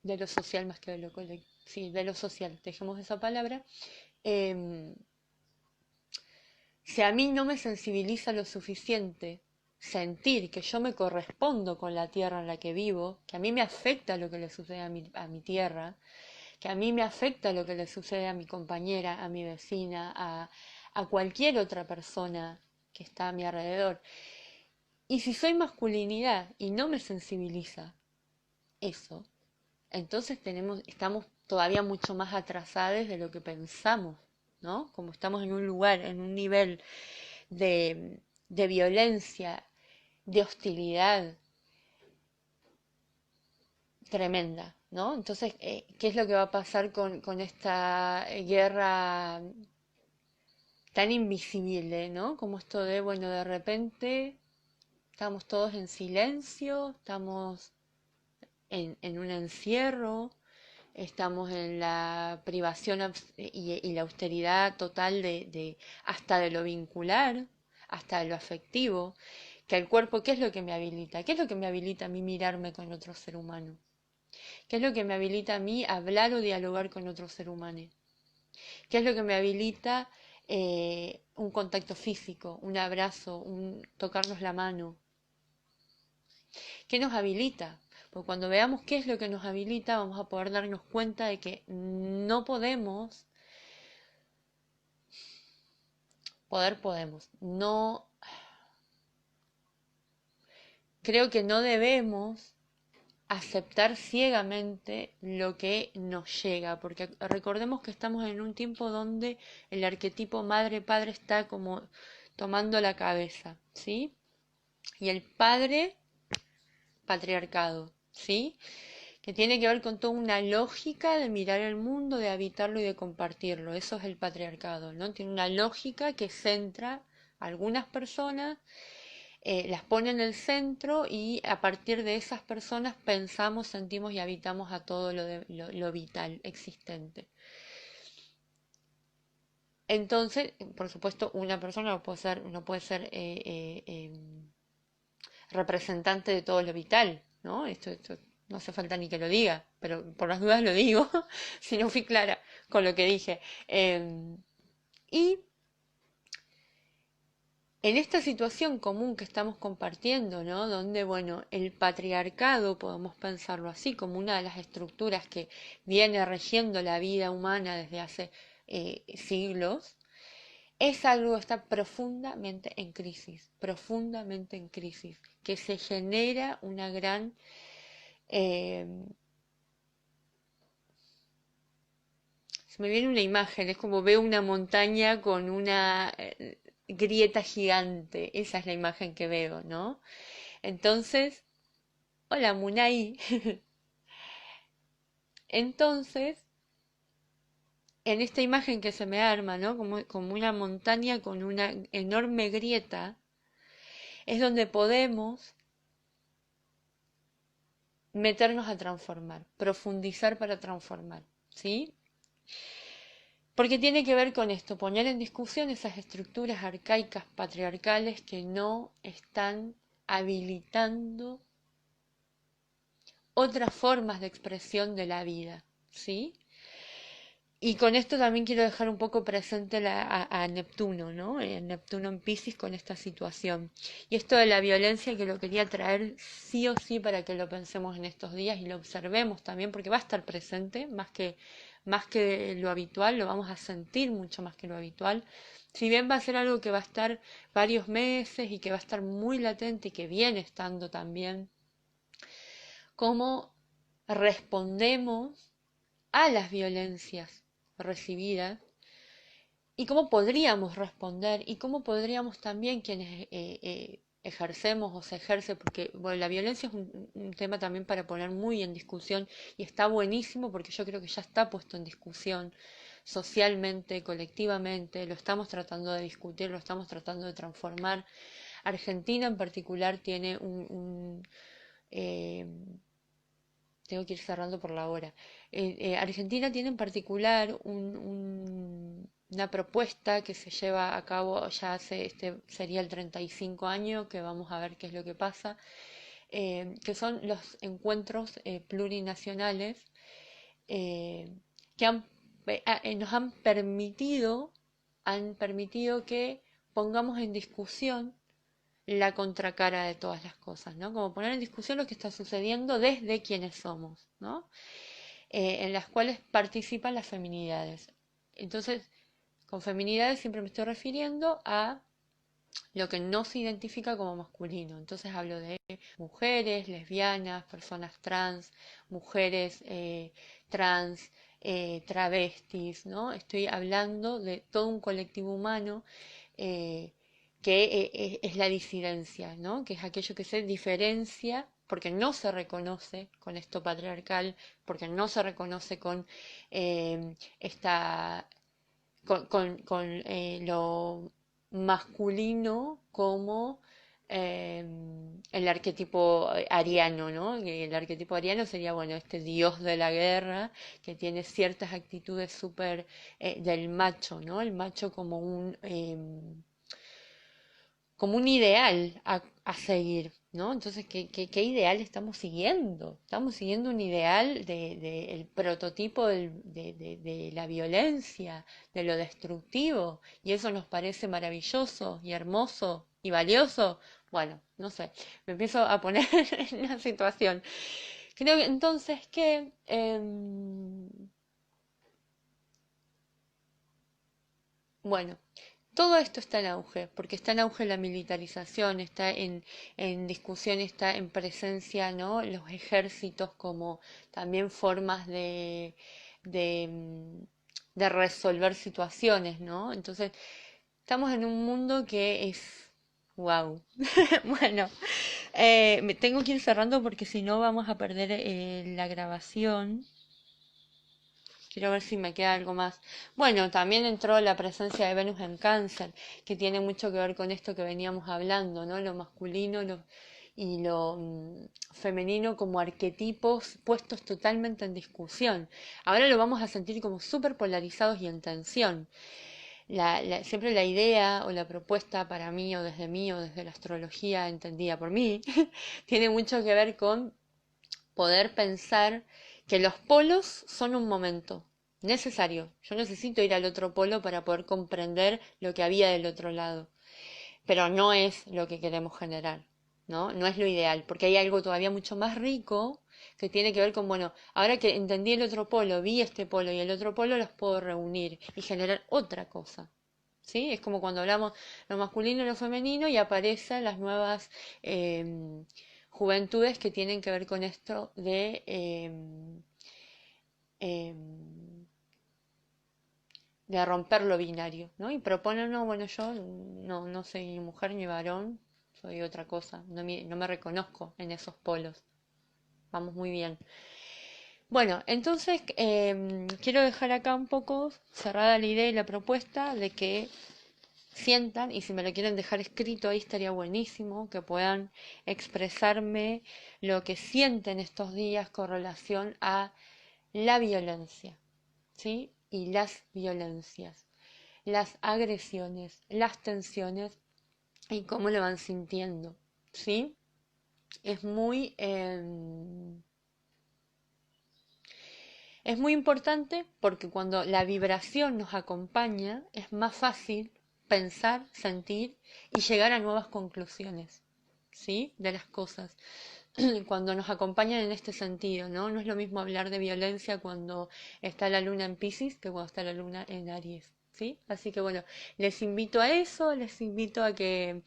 de lo social más que de lo colectivo, sí, de lo social, dejemos esa palabra. em, si a mí no me sensibiliza lo suficiente sentir que yo me correspondo con la tierra en la que vivo, que a mí me afecta lo que le sucede a mi tierra, que a mí me afecta lo que le sucede a mi compañera, a mi vecina, a cualquier otra persona que está a mi alrededor. Y si soy masculinidad y no me sensibiliza eso, entonces estamos todavía mucho más atrasados de lo que pensamos, ¿no? Como estamos en un lugar, en un nivel de violencia, de hostilidad tremenda, ¿no? Entonces, ¿qué es lo que va a pasar con esta guerra tan invisible, ¿no? Como esto de, bueno, de repente estamos todos en silencio, estamos en un encierro, estamos en la privación y la austeridad total hasta de lo vincular, hasta de lo afectivo, que el cuerpo, ¿qué es lo que me habilita? ¿Qué es lo que me habilita a mí mirarme con otro ser humano? ¿Qué es lo que me habilita a mí hablar o dialogar con otro ser humano? ¿Qué es lo que me habilita un contacto físico, un abrazo, un tocarnos la mano? ¿Qué nos habilita? Porque cuando veamos qué es lo que nos habilita, vamos a poder darnos cuenta de que no podemos, podemos, no, creo que no debemos aceptar ciegamente lo que nos llega, porque recordemos que estamos en un tiempo donde el arquetipo madre-padre está como tomando la cabeza, ¿sí? Y el padre, patriarcado, ¿sí? Que tiene que ver con toda una lógica de mirar el mundo, de habitarlo y de compartirlo. Eso es el patriarcado, ¿no? Tiene una lógica que centra a algunas personas, las pone en el centro y a partir de esas personas pensamos, sentimos y habitamos a todo lo vital existente. Entonces, por supuesto, una persona no puede ser representante de todo lo vital, ¿no? Esto no hace falta ni que lo diga, pero por las dudas lo digo, si no fui clara con lo que dije. Y en esta situación común que estamos compartiendo, ¿no? Donde, bueno, el patriarcado, podemos pensarlo así, como una de las estructuras que viene regiendo la vida humana desde hace siglos, es algo que está profundamente en crisis, que se genera una gran eh, se me viene una imagen, es como veo una montaña con una grieta gigante, esa es la imagen que veo, ¿no? Entonces, hola Munay, entonces, en esta imagen que se me arma, ¿no? Como una montaña con una enorme grieta, es donde podemos meternos a transformar, profundizar para transformar, ¿sí? Porque tiene que ver con esto, poner en discusión esas estructuras arcaicas patriarcales que no están habilitando otras formas de expresión de la vida, ¿sí? Y con esto también quiero dejar un poco presente a Neptuno, ¿no? Neptuno en Piscis con esta situación. Y esto de la violencia que lo quería traer sí o sí para que lo pensemos en estos días y lo observemos también, porque va a estar presente más que lo habitual, lo vamos a sentir mucho más que lo habitual. Si bien va a ser algo que va a estar varios meses y que va a estar muy latente y que viene estando también, cómo respondemos a las violencias recibidas y cómo podríamos responder y cómo podríamos también quienes ejercemos o se ejerce, porque bueno, la violencia es un tema también para poner muy en discusión y está buenísimo porque yo creo que ya está puesto en discusión socialmente, colectivamente, lo estamos tratando de discutir, lo estamos tratando de transformar. Argentina en particular tiene eh, tengo que ir cerrando por la hora. Argentina tiene en particular una propuesta que se lleva a cabo ya hace, este sería el 35 años, que vamos a ver qué es lo que pasa, que son los encuentros plurinacionales eh, que nos han permitido que pongamos en discusión la contracara de todas las cosas, ¿no? Como poner en discusión lo que está sucediendo desde quienes somos, ¿no? En las cuales participan las feminidades. Entonces, con feminidades siempre me estoy refiriendo a lo que no se identifica como masculino. Entonces hablo de mujeres, lesbianas, personas trans, mujeres trans, travestis, ¿no? Estoy hablando de todo un colectivo humano eh, que es la disidencia, ¿no? Que es aquello que se diferencia porque no se reconoce con esto patriarcal, porque no se reconoce con esta con lo masculino como eh, el arquetipo ariano, ¿no? El arquetipo ariano sería, bueno, este dios de la guerra que tiene ciertas actitudes súper del macho, ¿no? El macho como un ideal a seguir, ¿no? Entonces, ¿qué ideal estamos siguiendo? Estamos siguiendo un ideal el prototipo de la violencia, de lo destructivo, y eso nos parece maravilloso y hermoso y valioso. Bueno, no sé, me empiezo a poner en una situación. Creo que entonces bueno, todo esto está en auge, porque está en auge la militarización, está en discusión, está en presencia, ¿no? Los ejércitos como también formas de, de resolver situaciones, ¿no? Entonces, estamos en un mundo que es, wow. Bueno, me tengo que ir cerrando porque si no vamos a perder la grabación. Quiero ver si me queda algo más. Bueno, también entró la presencia de Venus en Cáncer, que tiene mucho que ver con esto que veníamos hablando, ¿no? Lo masculino y lo femenino como arquetipos puestos totalmente en discusión. Ahora lo vamos a sentir como súper polarizados y en tensión. Siempre la idea o la propuesta para mí o desde la astrología entendida por mí, tiene mucho que ver con poder pensar que los polos son un momento necesario. Yo necesito ir al otro polo para poder comprender lo que había del otro lado, pero no es lo que queremos generar, ¿no? No es lo ideal, porque hay algo todavía mucho más rico que tiene que ver con, bueno, ahora que entendí el otro polo, vi este polo y el otro polo, los puedo reunir y generar otra cosa. ¿Sí? Es como cuando hablamos lo masculino y lo femenino y aparecen las nuevas juventudes que tienen que ver con esto de romper lo binario, ¿no? Y proponen, no, bueno, yo no soy ni mujer ni varón, soy otra cosa, no me reconozco en esos polos. Vamos muy bien. Bueno, entonces quiero dejar acá un poco cerrada la idea y la propuesta de que sientan, y si me lo quieren dejar escrito ahí estaría buenísimo, que puedan expresarme lo que sienten estos días con relación a la violencia, ¿sí? Y las violencias, las agresiones, las tensiones y cómo lo van sintiendo, ¿sí? Es muy, es muy importante porque cuando la vibración nos acompaña es más fácil pensar, sentir y llegar a nuevas conclusiones, ¿sí? De las cosas. Cuando nos acompañan en este sentido, ¿no? No es lo mismo hablar de violencia cuando está la luna en Piscis que cuando está la luna en Aries, ¿sí? Así que bueno, les invito a eso, les invito a que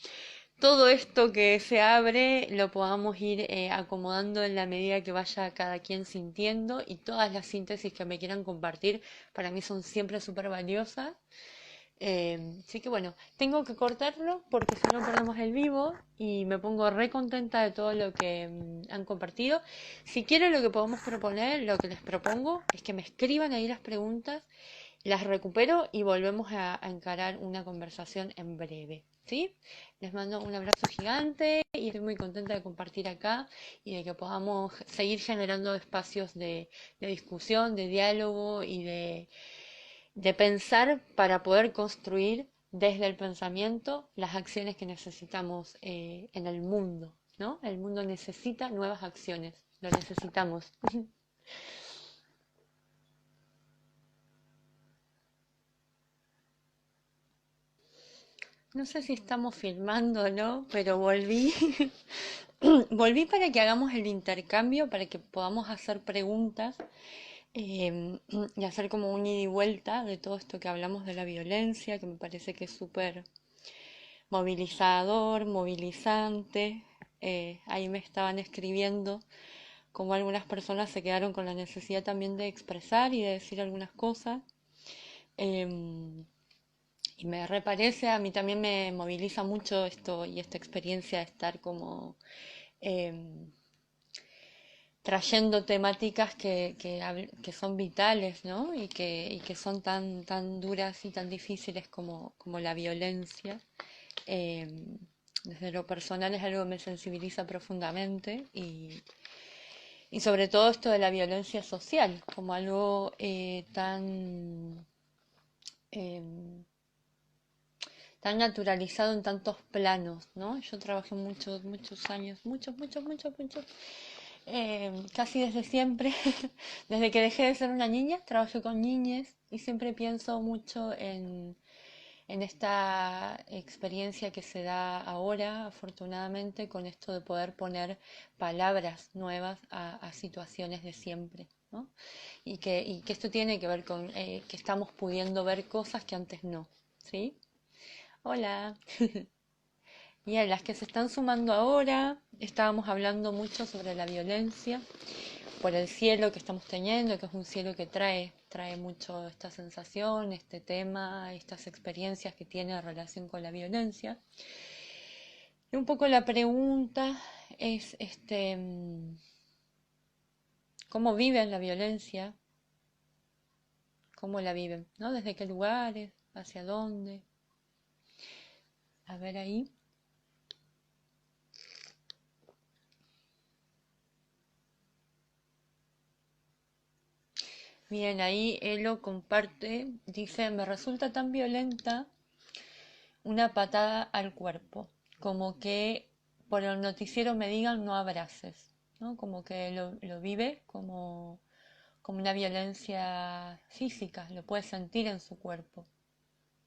todo esto que se abre lo podamos ir acomodando en la medida que vaya cada quien sintiendo, y todas las síntesis que me quieran compartir para mí son siempre súper valiosas. Así que bueno, tengo que cortarlo porque si no perdemos el vivo, y me pongo re contenta de todo lo que han compartido. Si quieren, lo que podemos proponer, lo que les propongo es que me escriban ahí las preguntas, las recupero y volvemos a encarar una conversación en breve, ¿sí? Les mando un abrazo gigante y estoy muy contenta de compartir acá y de que podamos seguir generando espacios de discusión, de diálogo y de pensar para poder construir desde el pensamiento las acciones que necesitamos en el mundo, ¿no? El mundo necesita nuevas acciones, lo necesitamos. No sé si estamos filmando o no, pero volví. Volví para que hagamos el intercambio, para que podamos hacer preguntas y hacer como un ida y vuelta de todo esto que hablamos de la violencia, que me parece que es súper movilizador, movilizante. Ahí me estaban escribiendo como algunas personas se quedaron con la necesidad también de expresar y de decir algunas cosas. Em, y me reparece, a mí también me moviliza mucho esto y esta experiencia de estar como em, trayendo temáticas que son vitales, ¿no? Y que son tan duras y tan difíciles como la violencia. Eh, Desde lo personal es algo que me sensibiliza profundamente, y sobre todo esto de la violencia social como algo eh, tan naturalizado en tantos planos, ¿no? Yo trabajé muchos años, muchos, casi desde siempre, desde que dejé de ser una niña, trabajé con niñas y siempre pienso mucho en esta experiencia que se da ahora, afortunadamente, con esto de poder poner palabras nuevas a situaciones de siempre, ¿no? Y que esto tiene que ver con que estamos pudiendo ver cosas que antes no, ¿sí? Hola. Y a las que se están sumando ahora, estábamos hablando mucho sobre la violencia por el cielo que estamos teniendo, que es un cielo que trae mucho esta sensación, este tema, estas experiencias que tiene en relación con la violencia. Y un poco la pregunta es, ¿cómo viven la violencia? ¿Cómo la viven? ¿No? ¿Desde qué lugares? ¿Hacia dónde? A ver ahí. Bien, ahí Elo comparte, dice, me resulta tan violenta una patada al cuerpo, como que por el noticiero me digan no abraces, ¿no? Como que lo vive como una violencia física, lo puede sentir en su cuerpo.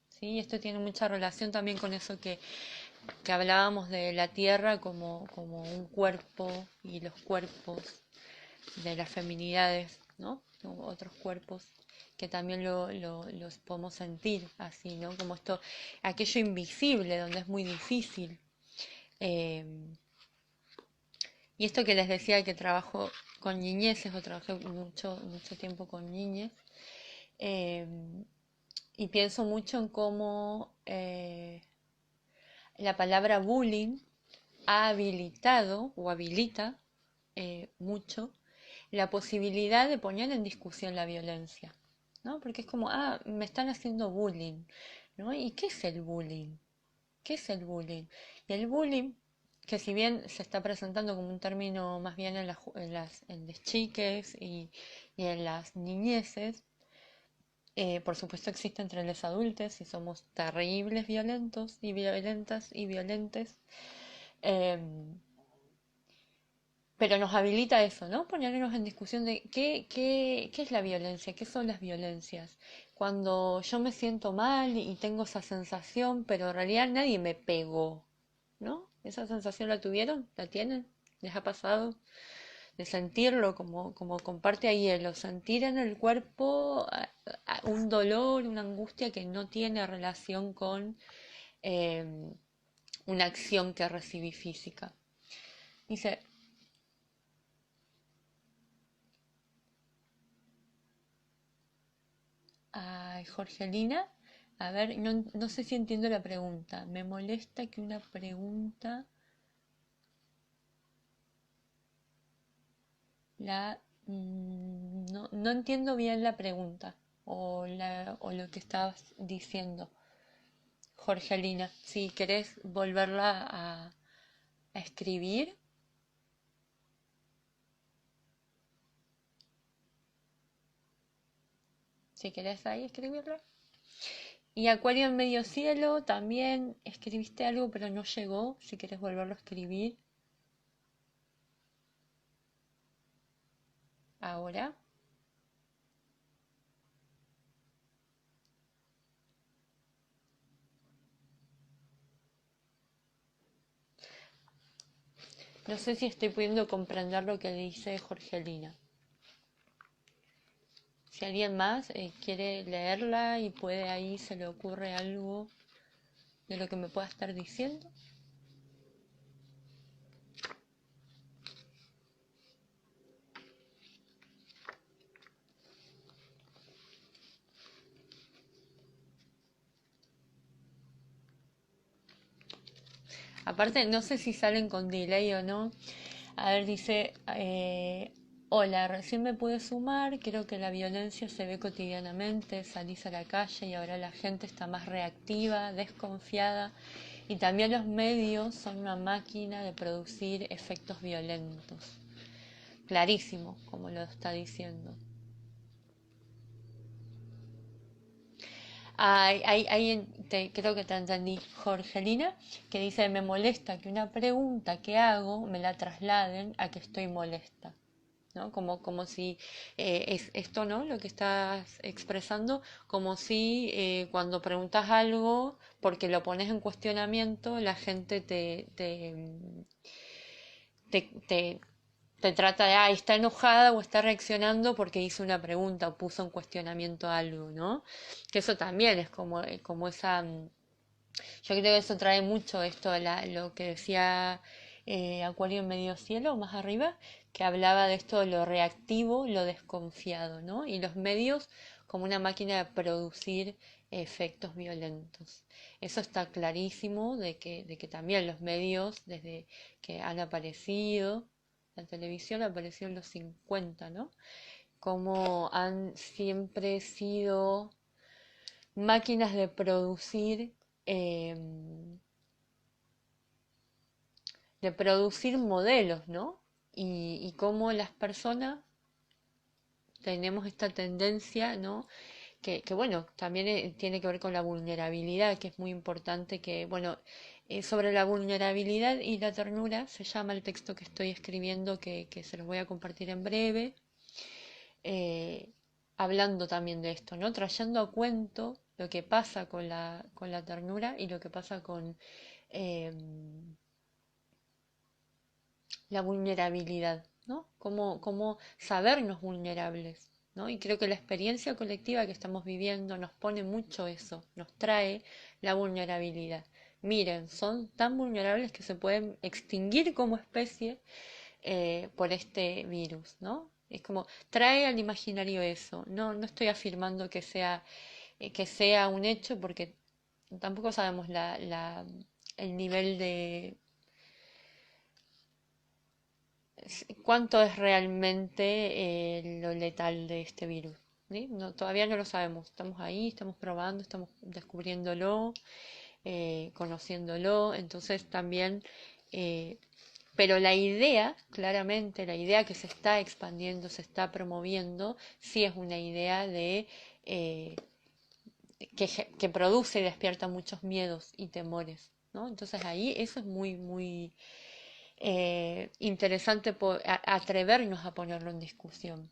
¿Sí? Esto tiene mucha relación también con eso que hablábamos de la tierra como un cuerpo y los cuerpos de las feminidades, ¿no? Otros cuerpos que también los podemos sentir así, ¿no? Como esto, aquello invisible, donde es muy difícil. Eh, y esto que les decía que trabajo con niñeces, o trabajé mucho tiempo con niñes, eh, y pienso mucho en cómo la palabra bullying ha habilitado o habilita mucho la posibilidad de poner en discusión la violencia, ¿no? Porque es como, me están haciendo bullying, ¿no? ¿Y qué es el bullying? ¿Qué es el bullying? Y el bullying, que si bien se está presentando como un término más bien en las chiques y en las niñeces, por supuesto existe entre los adultos y somos terribles violentos y violentas y violentes. em, pero nos habilita eso, ¿no? Ponernos en discusión de qué es la violencia, qué son las violencias. Cuando yo me siento mal y tengo esa sensación, pero en realidad nadie me pegó, ¿no? ¿Esa sensación la tuvieron? ¿La tienen? ¿Les ha pasado? De sentirlo como comparte ahí hielo, sentir en el cuerpo un dolor, una angustia que no tiene relación con eh, una acción que recibí física. Dice, ay, Jorgelina, a ver, no sé si entiendo la pregunta. Me molesta que una pregunta la... no entiendo bien la pregunta o lo que estabas diciendo. Jorgelina, si querés volverla a escribir, si querés ahí escribirla. Y Acuario en Medio Cielo, también escribiste algo pero no llegó, si querés volverlo a escribir ahora. No sé si estoy pudiendo comprender lo que dice Jorgelina. Si alguien más quiere leerla y puede ahí se le ocurre algo de lo que me pueda estar diciendo. Aparte, no sé si salen con delay o no. A ver, dice, hola, recién me pude sumar, creo que la violencia se ve cotidianamente, salís a la calle y ahora la gente está más reactiva, desconfiada y también los medios son una máquina de producir efectos violentos. Clarísimo, como lo está diciendo. Creo que te entendí, Jorgelina, que dice, me molesta que una pregunta que hago me la trasladen a que estoy molesta. ¿No? Como si es esto, ¿no? Lo que estás expresando, como si cuando preguntas algo, porque lo pones en cuestionamiento, la gente te, te trata de, ah, está enojada o está reaccionando porque hizo una pregunta o puso en cuestionamiento algo, ¿no? Que eso también es como esa... Yo creo que eso trae mucho esto, lo que decía Acuario en Medio Cielo, más arriba, que hablaba de esto de lo reactivo, lo desconfiado, ¿no? Y los medios como una máquina de producir efectos violentos. Eso está clarísimo de que también los medios, desde que han aparecido, la televisión apareció en los 50, ¿no? Como han siempre sido máquinas de producir eh, modelos, ¿no? Y cómo las personas tenemos esta tendencia, ¿no? Que bueno, también tiene que ver con la vulnerabilidad, que es muy importante que, bueno, sobre la vulnerabilidad y la ternura se llama el texto que estoy escribiendo, que se los voy a compartir en breve, eh, hablando también de esto, ¿no? Trayendo a cuento lo que pasa con la ternura y lo que pasa con eh, la vulnerabilidad, ¿no? Cómo sabernos vulnerables, ¿no? Y creo que la experiencia colectiva que estamos viviendo nos pone mucho eso, nos trae la vulnerabilidad. Miren, son tan vulnerables que se pueden extinguir como especie por este virus, ¿no? Es como trae al imaginario eso. No estoy afirmando que sea un hecho porque tampoco sabemos el nivel de cuánto es realmente lo letal de este virus. ¿sí? No, todavía no lo sabemos, estamos ahí, estamos probando, estamos descubriéndolo, conociéndolo, entonces también, eh, pero la idea, claramente, la idea que se está expandiendo, se está promoviendo, sí es una idea de eh, que produce y despierta muchos miedos y temores, ¿no? Entonces ahí eso es muy, muy interesante atrevernos a ponerlo en discusión.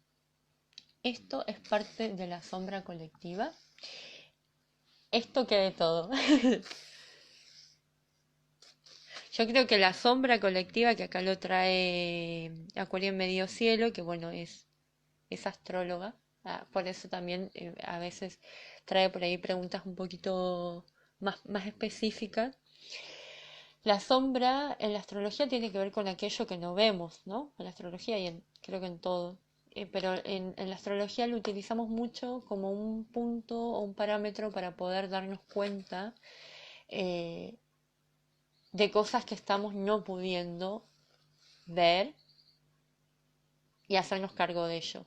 Esto es parte de la sombra colectiva. Esto que de todo. Yo creo que la sombra colectiva, que acá lo trae Acuario en Medio Cielo, que bueno, es astróloga, por eso también a veces trae por ahí preguntas un poquito más específicas. La sombra en la astrología tiene que ver con aquello que no vemos, ¿no? En la astrología y creo que en todo. Pero en la astrología lo utilizamos mucho como un punto o un parámetro para poder darnos cuenta eh, de cosas que estamos no pudiendo ver y hacernos cargo de ello.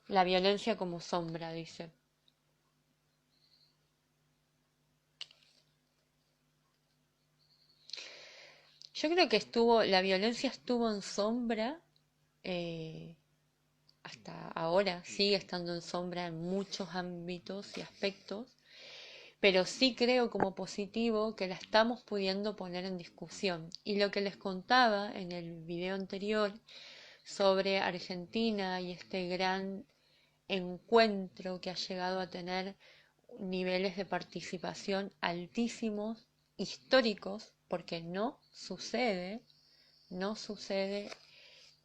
La violencia como sombra, dice. Yo creo que la violencia estuvo en sombra eh, hasta ahora, sigue estando en sombra en muchos ámbitos y aspectos, pero sí creo como positivo que la estamos pudiendo poner en discusión. Y lo que les contaba en el video anterior sobre Argentina y este gran encuentro que ha llegado a tener niveles de participación altísimos, históricos, porque no sucede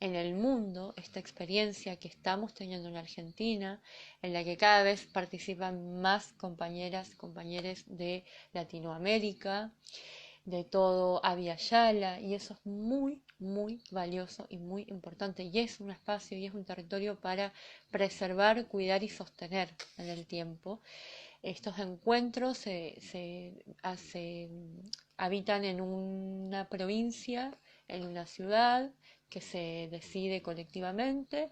en el mundo esta experiencia que estamos teniendo en Argentina, en la que cada vez participan más compañeras y compañeros de Latinoamérica, de todo Abya Yala, y eso es muy, muy valioso y muy importante, y es un espacio y es un territorio para preservar, cuidar y sostener en el tiempo. Estos encuentros se habitan en una provincia, en una ciudad que se decide colectivamente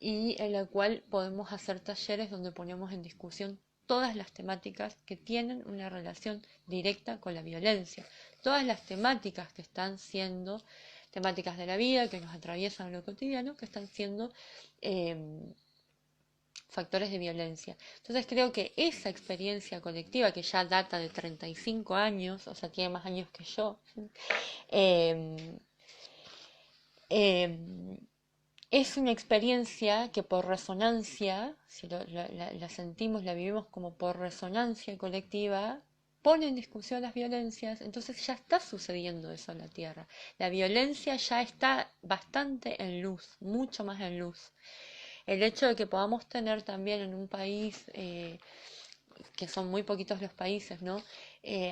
y en la cual podemos hacer talleres donde ponemos en discusión todas las temáticas que tienen una relación directa con la violencia, todas las temáticas que están siendo temáticas de la vida, que nos atraviesan en lo cotidiano, que están siendo eh, factores de violencia. Entonces creo que esa experiencia colectiva, que ya data de 35 años, o sea, tiene más años que yo, eh, eh, es una experiencia que por resonancia, si la sentimos, la vivimos como por resonancia colectiva, pone en discusión las violencias, entonces ya está sucediendo eso en la Tierra. La violencia ya está bastante en luz, mucho más en luz. El hecho de que podamos tener también en un país, que son muy poquitos los países, ¿no?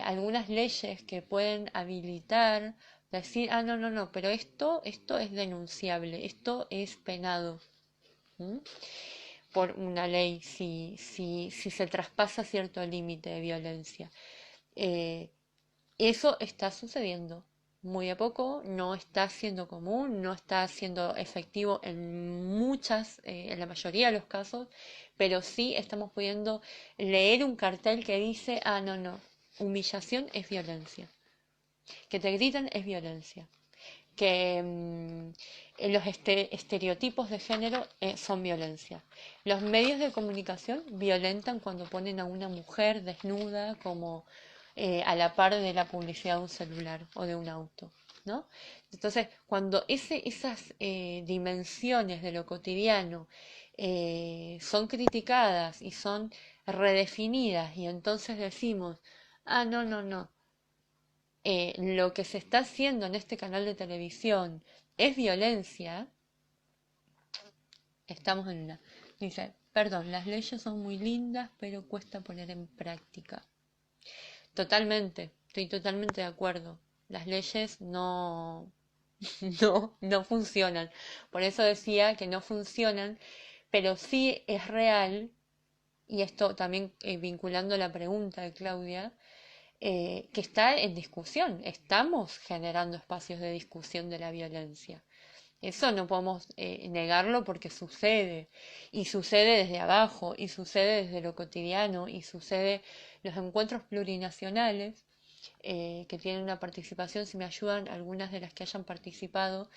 Algunas leyes que pueden habilitar, decir, no, no, no, pero esto es denunciable, esto es penado. ¿M? Por una ley si se traspasa cierto límite de violencia. Eh, Eso está sucediendo muy a poco, no está siendo común, no está siendo efectivo en la mayoría de los casos, pero sí estamos pudiendo leer un cartel que dice, no, no, humillación es violencia, que te gritan es violencia, que los estereotipos de género son violencia. Los medios de comunicación violentan cuando ponen a una mujer desnuda como a la par de la publicidad de un celular o de un auto, ¿no? Entonces, cuando esas dimensiones de lo cotidiano son criticadas y son redefinidas y entonces decimos, no, no, no, lo que se está haciendo en este canal de televisión es violencia, estamos en una. Dice, perdón, las leyes son muy lindas, pero cuesta poner en práctica. Totalmente, estoy totalmente de acuerdo. Las leyes no funcionan. Por eso decía que no funcionan, pero sí es real, y esto también vinculando la pregunta de Claudia, que está en discusión. Estamos generando espacios de discusión de la violencia. Eso no podemos negarlo porque sucede, y sucede desde abajo, y sucede desde lo cotidiano, y sucede los encuentros plurinacionales que tienen una participación, si me ayudan, algunas de las que hayan participado,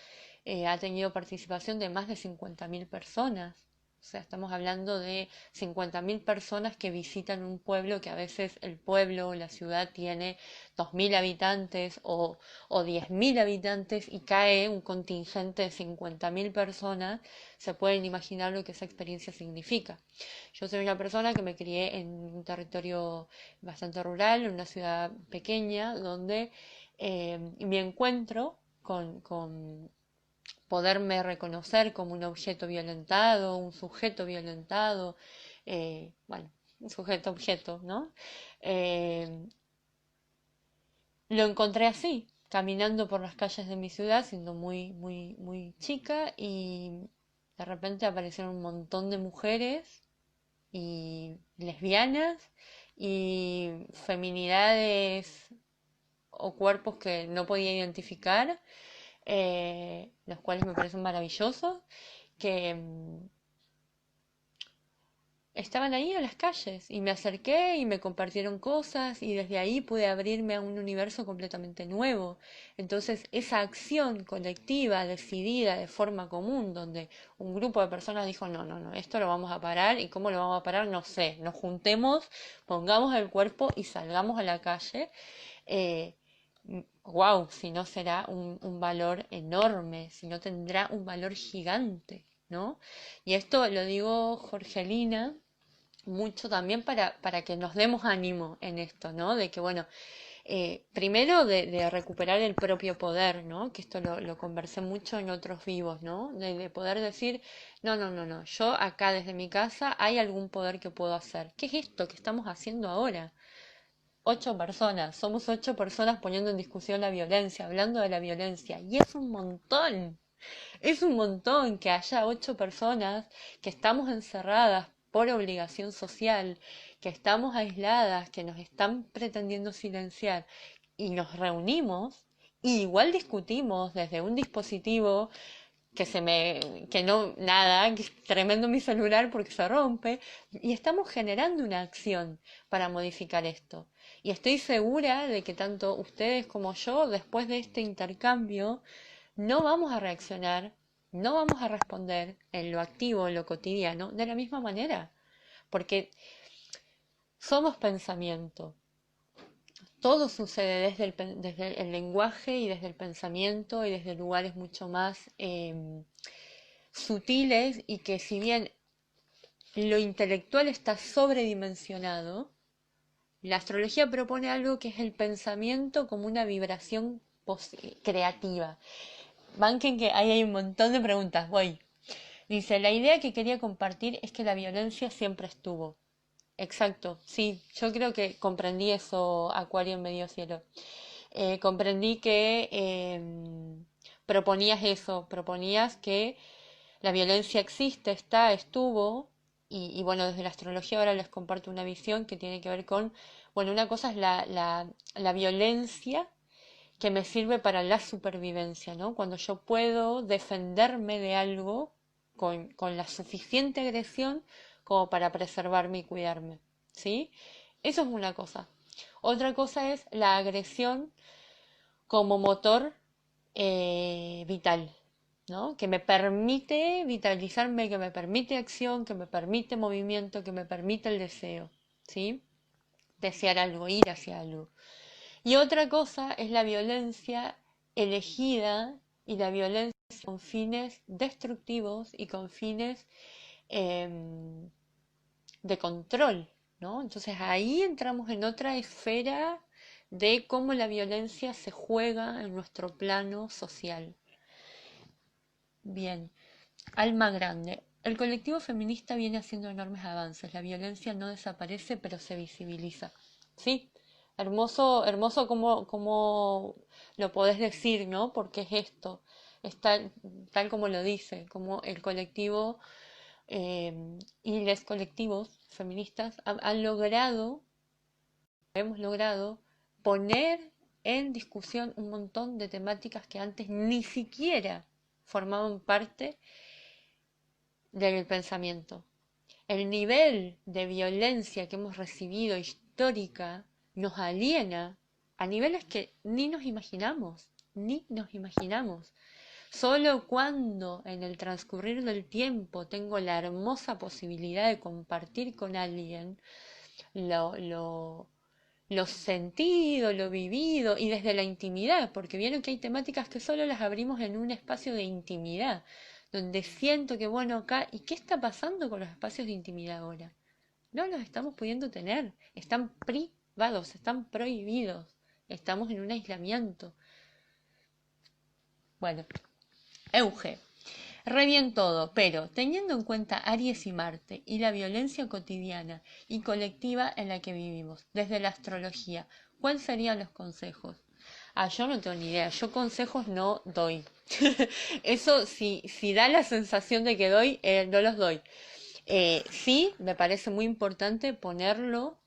ha tenido participación de más de 50.000 personas. O sea, estamos hablando de 50.000 personas que visitan un pueblo que a veces el pueblo o la ciudad tiene 2.000 habitantes o 10.000 habitantes y cae un contingente de 50.000 personas. Se pueden imaginar lo que esa experiencia significa. Yo soy una persona que me crié en un territorio bastante rural, en una ciudad pequeña, donde mi encuentro con poderme reconocer como un objeto violentado, un sujeto violentado, bueno, un sujeto objeto, ¿no? Eh, lo encontré así, caminando por las calles de mi ciudad, siendo muy chica, y de repente aparecieron un montón de mujeres y lesbianas y feminidades o cuerpos que no podía identificar, los cuales me parecen maravillosos, que estaban ahí en las calles y me acerqué y me compartieron cosas y desde ahí pude abrirme a un universo completamente nuevo. Entonces, esa acción colectiva, decidida de forma común, donde un grupo de personas dijo, no, no, no, esto lo vamos a parar y cómo lo vamos a parar, no sé, nos juntemos, pongamos el cuerpo y salgamos a la calle. Eh, wow, si no será un valor enorme, si no tendrá un valor gigante, ¿no? Y esto lo digo, Jorgelina, mucho también para que nos demos ánimo en esto, ¿no? De que, bueno, primero de recuperar el propio poder, ¿no? Que esto lo conversé mucho en otros vivos, ¿no? De poder decir, no, no, no, no, yo acá desde mi casa hay algún poder que puedo hacer. ¿Qué es esto que estamos haciendo ahora? 8 personas, somos 8 personas poniendo en discusión la violencia, hablando de la violencia, y es un montón que haya 8 personas que estamos encerradas por obligación social, que estamos aisladas, que nos están pretendiendo silenciar, y nos reunimos, y igual discutimos desde un dispositivo que no, nada, que es tremendo mi celular porque se rompe, y estamos generando una acción para modificar esto. Y estoy segura de que tanto ustedes como yo, después de este intercambio, no vamos a reaccionar, no vamos a responder en lo activo, en lo cotidiano, de la misma manera, porque somos pensamiento. Todo sucede desde el lenguaje y desde el pensamiento y desde lugares mucho más sutiles, y que si bien lo intelectual está sobredimensionado, la astrología propone algo que es el pensamiento como una vibración creativa. Banquen que ahí hay un montón de preguntas, voy. Dice, la idea que quería compartir es que la violencia siempre estuvo. Exacto, sí, yo creo que comprendí eso, Acuario en medio cielo. Comprendí que proponías eso, proponías que la violencia existe, está, estuvo, y bueno, desde la astrología ahora les comparto una visión que tiene que ver con, bueno, una cosa es la violencia que me sirve para la supervivencia, ¿no? Cuando yo puedo defenderme de algo con la suficiente agresión como para preservarme y cuidarme, ¿sí? Eso es una cosa. Otra cosa es la agresión como motor vital, ¿no? Que me permite vitalizarme, que me permite acción, que me permite movimiento, que me permite el deseo, ¿sí? Desear algo, ir hacia algo. Y otra cosa es la violencia elegida y la violencia con fines destructivos y con fines eh, de control, ¿no? Entonces ahí entramos en otra esfera de cómo la violencia se juega en nuestro plano social. Bien, alma grande. El colectivo feminista viene haciendo enormes avances. La violencia no desaparece, pero se visibiliza. Sí, hermoso, hermoso como lo podés decir, ¿no? Porque es esto, es tal como lo dice, como el colectivo y los colectivos feministas han logrado, hemos logrado poner en discusión un montón de temáticas que antes ni siquiera formaban parte del pensamiento. El nivel de violencia que hemos recibido histórica nos aliena a niveles que ni nos imaginamos. Solo cuando en el transcurrir del tiempo tengo la hermosa posibilidad de compartir con alguien lo, lo, lo sentido, lo vivido y desde la intimidad, porque vieron que hay temáticas que solo las abrimos en un espacio de intimidad, donde siento que, bueno, acá, ¿y qué está pasando con los espacios de intimidad ahora? No los estamos pudiendo tener, están privados, están prohibidos, estamos en un aislamiento. Bueno, Euge, re bien todo, pero teniendo en cuenta Aries y Marte y la violencia cotidiana y colectiva en la que vivimos, desde la astrología, ¿cuáles serían los consejos? Yo no tengo ni idea, yo consejos no doy. Eso si da la sensación de que doy, no los doy. Sí, me parece muy importante ponerlo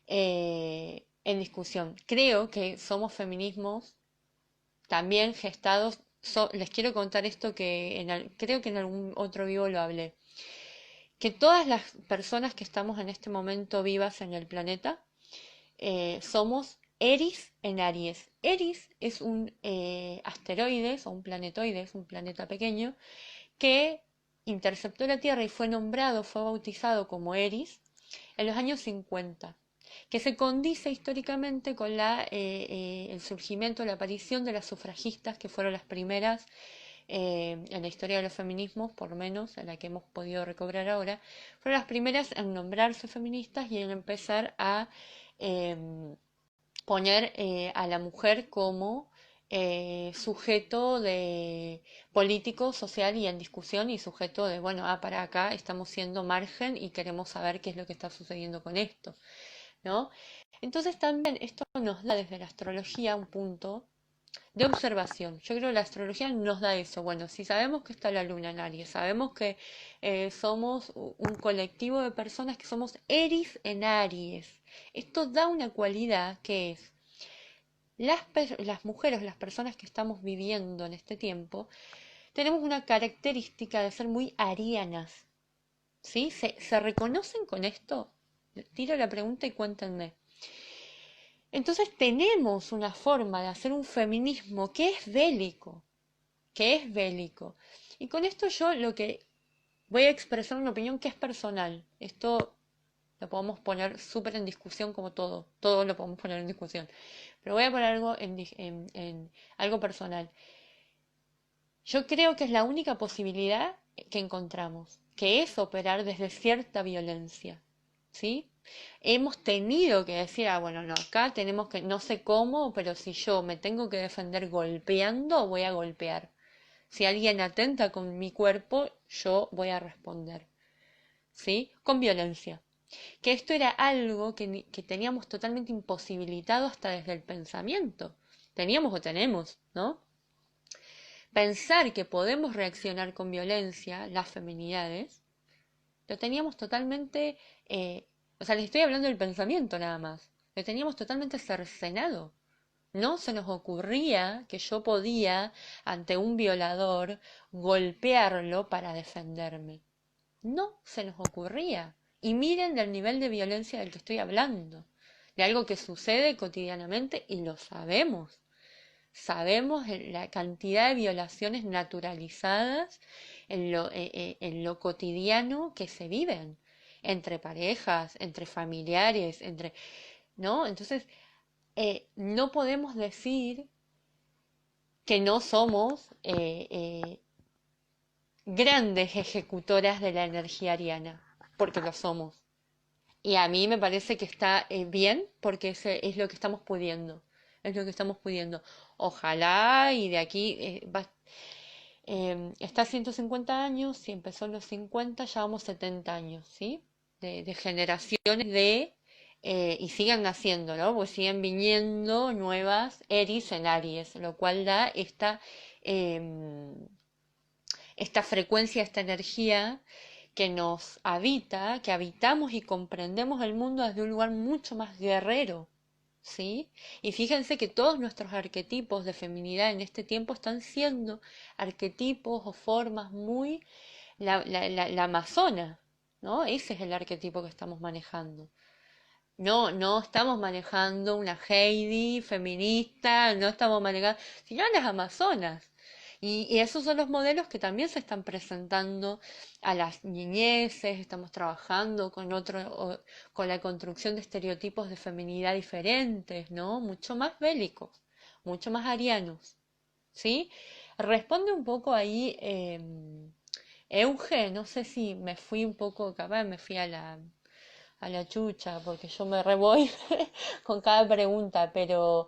en discusión. Creo que somos feminismos también gestados. Les quiero contar esto que creo que en algún otro vivo lo hablé. Que todas las personas que estamos en este momento vivas en el planeta somos Eris en Aries. Eris es un asteroide o un planetoide, es un planeta pequeño que interceptó la Tierra y fue nombrado, fue bautizado como Eris en los años 50, que se condice históricamente con el surgimiento, la aparición de las sufragistas, que fueron las primeras en la historia de los feminismos, por lo menos en la que hemos podido recobrar ahora, fueron las primeras en nombrarse feministas y en empezar a eh, poner a la mujer como sujeto de político, social y en discusión y sujeto de, bueno, para acá estamos siendo margen y queremos saber qué es lo que está sucediendo con esto, ¿no? Entonces también esto nos da desde la astrología un punto de observación. Yo creo que la astrología nos da eso. Bueno, si sabemos que está la luna en Aries, sabemos que somos un colectivo de personas que somos Eris en Aries. Esto da una cualidad que es las mujeres, las personas que estamos viviendo en este tiempo, tenemos una característica de ser muy arianas. ¿Sí? ¿Se reconocen con esto? Tiro la pregunta y cuéntenme. Entonces tenemos una forma de hacer un feminismo que es bélico, que es bélico. Y con esto yo lo que voy a expresar una opinión que es personal. Esto lo podemos poner súper en discusión como todo lo podemos poner en discusión. Pero voy a poner algo en algo personal. Yo creo que es la única posibilidad que encontramos, que es operar desde cierta violencia, ¿sí? Hemos tenido que decir, bueno, no, acá tenemos que, no sé cómo, pero si yo me tengo que defender golpeando, voy a golpear. Si alguien atenta con mi cuerpo, yo voy a responder, ¿sí? Con violencia. Que esto era algo que teníamos totalmente imposibilitado hasta desde el pensamiento. Teníamos o tenemos, ¿no? Pensar que podemos reaccionar con violencia, las feminidades, lo teníamos totalmente, les estoy hablando del pensamiento nada más, lo teníamos totalmente cercenado. No se nos ocurría que yo podía, ante un violador, golpearlo para defenderme. No se nos ocurría. Y miren del nivel de violencia del que estoy hablando, de algo que sucede cotidianamente y lo sabemos. Sabemos la cantidad de violaciones naturalizadas en lo cotidiano que se viven entre parejas, entre familiares, ¿no? Entonces, no podemos decir que no somos grandes ejecutoras de la energía ariana, porque lo somos. Y a mí me parece que está bien porque es lo que estamos pudiendo. Es lo que estamos pudiendo. Ojalá y de aquí está 150 años, si empezó en los 50, ya vamos 70 años, ¿sí? De generaciones y sigan naciendo, ¿no? Pues siguen viniendo nuevas Eris en Aries, lo cual da em, esta frecuencia, esta energía que nos habita, que habitamos y comprendemos el mundo desde un lugar mucho más guerrero, ¿sí? Y fíjense que todos nuestros arquetipos de feminidad en este tiempo están siendo arquetipos o formas muy la amazona, ¿no? Ese es el arquetipo que estamos manejando. No, no estamos manejando una Heidi feminista, no estamos manejando, sino las amazonas. Y esos son los modelos que también se están presentando a las niñeces, estamos trabajando con con la construcción de estereotipos de feminidad diferentes, ¿no? Mucho más bélicos, mucho más arianos, ¿sí? Responde un poco ahí, Euge, no sé si me fui un poco, capaz me fui a la chucha, porque yo me revoy con cada pregunta, pero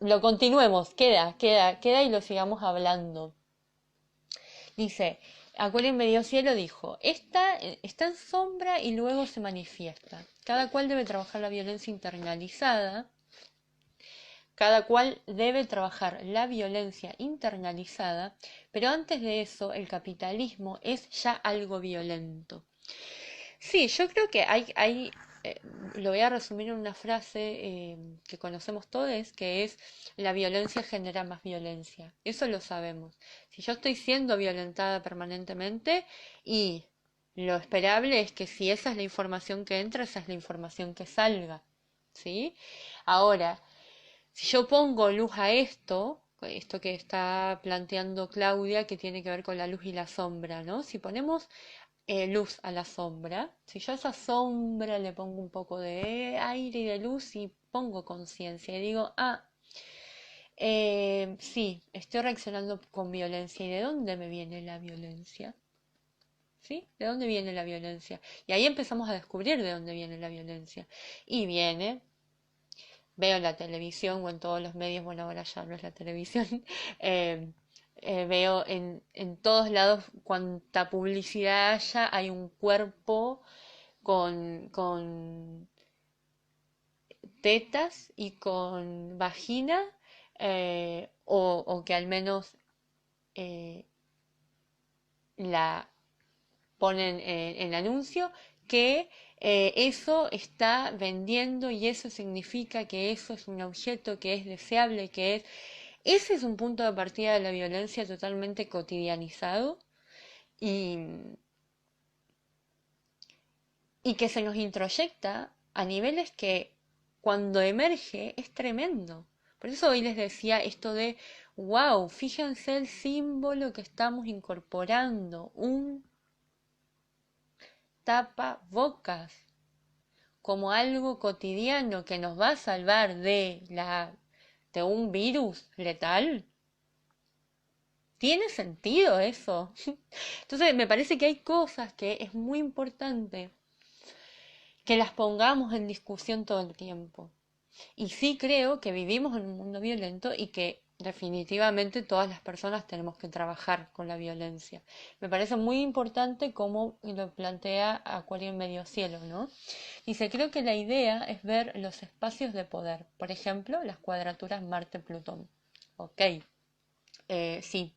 lo continuemos, queda y lo sigamos hablando. Dice, Acuario en Medio Cielo dijo, está en sombra y luego se manifiesta. Cada cual debe trabajar la violencia internalizada. Cada cual debe trabajar la violencia internalizada, pero antes de eso el capitalismo es ya algo violento. Sí, yo creo que eh, lo voy a resumir en una frase que conocemos todos, que es la violencia genera más violencia. Eso lo sabemos. Si yo estoy siendo violentada permanentemente y lo esperable es que si esa es la información que entra, esa es la información que salga. ¿Sí? Ahora, si yo pongo luz a esto que está planteando Claudia, que tiene que ver con la luz y la sombra, ¿no? Si ponemos luz a la sombra. Si yo a esa sombra le pongo un poco de aire y de luz y pongo conciencia y digo, sí, estoy reaccionando con violencia. ¿Y de dónde me viene la violencia? ¿Sí? ¿De dónde viene la violencia? Y ahí empezamos a descubrir de dónde viene la violencia. Y viene, veo en la televisión o en todos los medios, bueno, ahora ya no es la televisión, eh, veo en todos lados cuanta publicidad haya, hay un cuerpo con tetas y con vagina, o que al menos eh, la ponen en anuncio, que eso está vendiendo y eso significa que eso es un objeto que es deseable, que es... Ese es un punto de partida de la violencia totalmente cotidianizado y, y que se nos introyecta a niveles que cuando emerge es tremendo. Por eso hoy les decía esto de, wow, fíjense el símbolo que estamos incorporando, un tapabocas, como algo cotidiano que nos va a salvar de un virus letal. ¿Tiene sentido eso? Entonces me parece que hay cosas que es muy importante que las pongamos en discusión todo el tiempo. Y sí creo que vivimos en un mundo violento y que definitivamente todas las personas tenemos que trabajar con la violencia. Me parece muy importante cómo lo plantea Acuario en Medio Cielo, ¿no? Dice, creo que la idea es ver los espacios de poder, por ejemplo, las cuadraturas Marte-Plutón. Ok, sí.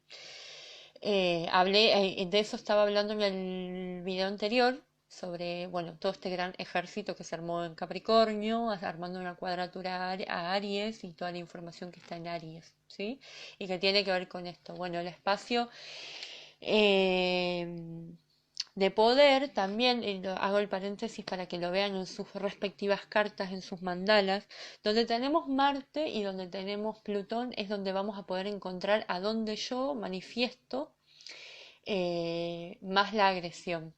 De eso estaba hablando en el video anterior, sobre, bueno, todo este gran ejército que se armó en Capricornio, armando una cuadratura a Aries y toda la información que está en Aries, ¿sí? Y que tiene que ver con esto. Bueno, el espacio eh, de poder también, hago el paréntesis para que lo vean en sus respectivas cartas, en sus mandalas, donde tenemos Marte y donde tenemos Plutón, es donde vamos a poder encontrar a donde yo manifiesto más la agresión.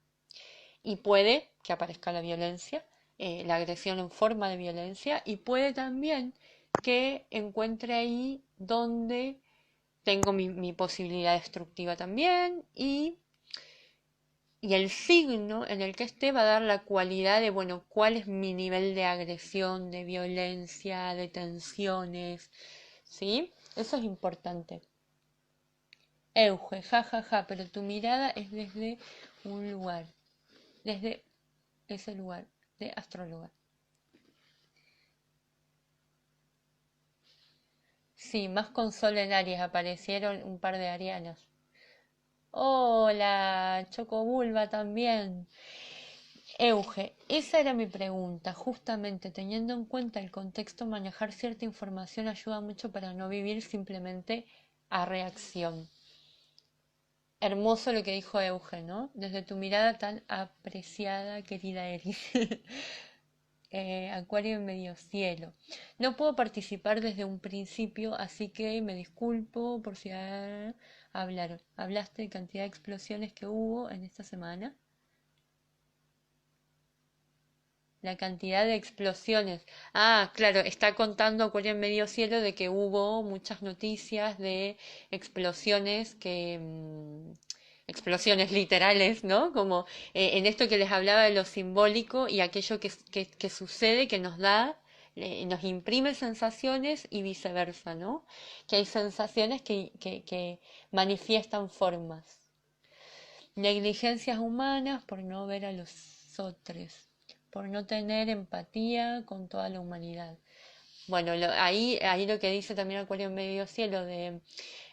Y puede que aparezca la violencia, la agresión en forma de violencia, y puede también que encuentre ahí donde tengo mi posibilidad destructiva también y el signo en el que esté va a dar la cualidad de, bueno, cuál es mi nivel de agresión, de violencia, de tensiones, ¿sí? Eso es importante. Euge, ja, pero tu mirada es desde un lugar, desde ese lugar de astróloga. Sí, más con Sol en Aries aparecieron un par de arianas. Hola, Chocobulba también. Euge, esa era mi pregunta. Justamente teniendo en cuenta el contexto, manejar cierta información ayuda mucho para no vivir simplemente a reacción. Hermoso lo que dijo Euge, ¿no? Desde tu mirada tan apreciada, querida Eris. Acuario en medio cielo. No puedo participar desde un principio, así que me disculpo por si hablaron. Hablaste de cantidad de explosiones que hubo en esta semana. La cantidad de explosiones. Ah, claro, está contando Acuario en medio cielo de que hubo muchas noticias de explosiones explosiones literales, ¿no? Como en esto que les hablaba de lo simbólico y aquello que sucede, que nos da, nos imprime sensaciones y viceversa, ¿no? Que hay sensaciones que manifiestan formas. Negligencias humanas por no ver a los otros, por no tener empatía con toda la humanidad. Bueno, ahí lo que dice también Acuario en medio cielo, de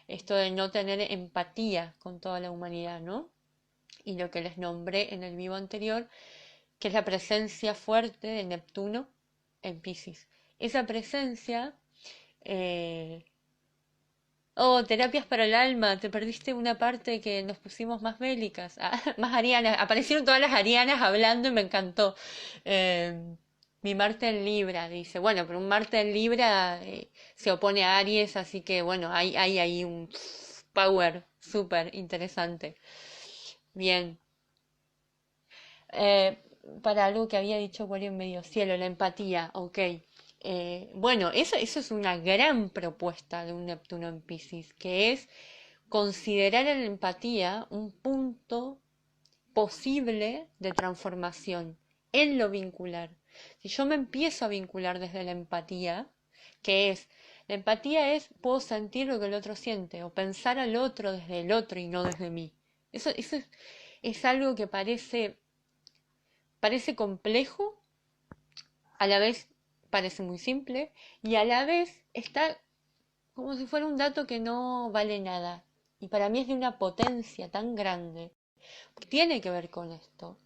esto de no tener empatía con toda la humanidad, ¿no? Y lo que les nombré en el vivo anterior, que es la presencia fuerte de Neptuno en Piscis. Esa presencia eh, Oh, terapias para el alma, te perdiste una parte que nos pusimos más bélicas, más arianas. Aparecieron todas las arianas hablando y me encantó. Mi Marte en Libra, dice. Bueno, pero un Marte en Libra se opone a Aries, así que bueno, hay ahí un power súper interesante. Bien. Eh, para algo que había dicho Acuario en medio cielo, la empatía, ok. Bueno, eso es una gran propuesta de un Neptuno en Piscis, que es considerar a la empatía un punto posible de transformación en lo vincular. Si yo me empiezo a vincular desde la empatía, la empatía es, puedo sentir lo que el otro siente, o pensar al otro desde el otro y no desde mí. Eso es algo que parece complejo, a la vez parece muy simple, y a la vez está como si fuera un dato que no vale nada. Y para mí es de una potencia tan grande. Tiene que ver con esto,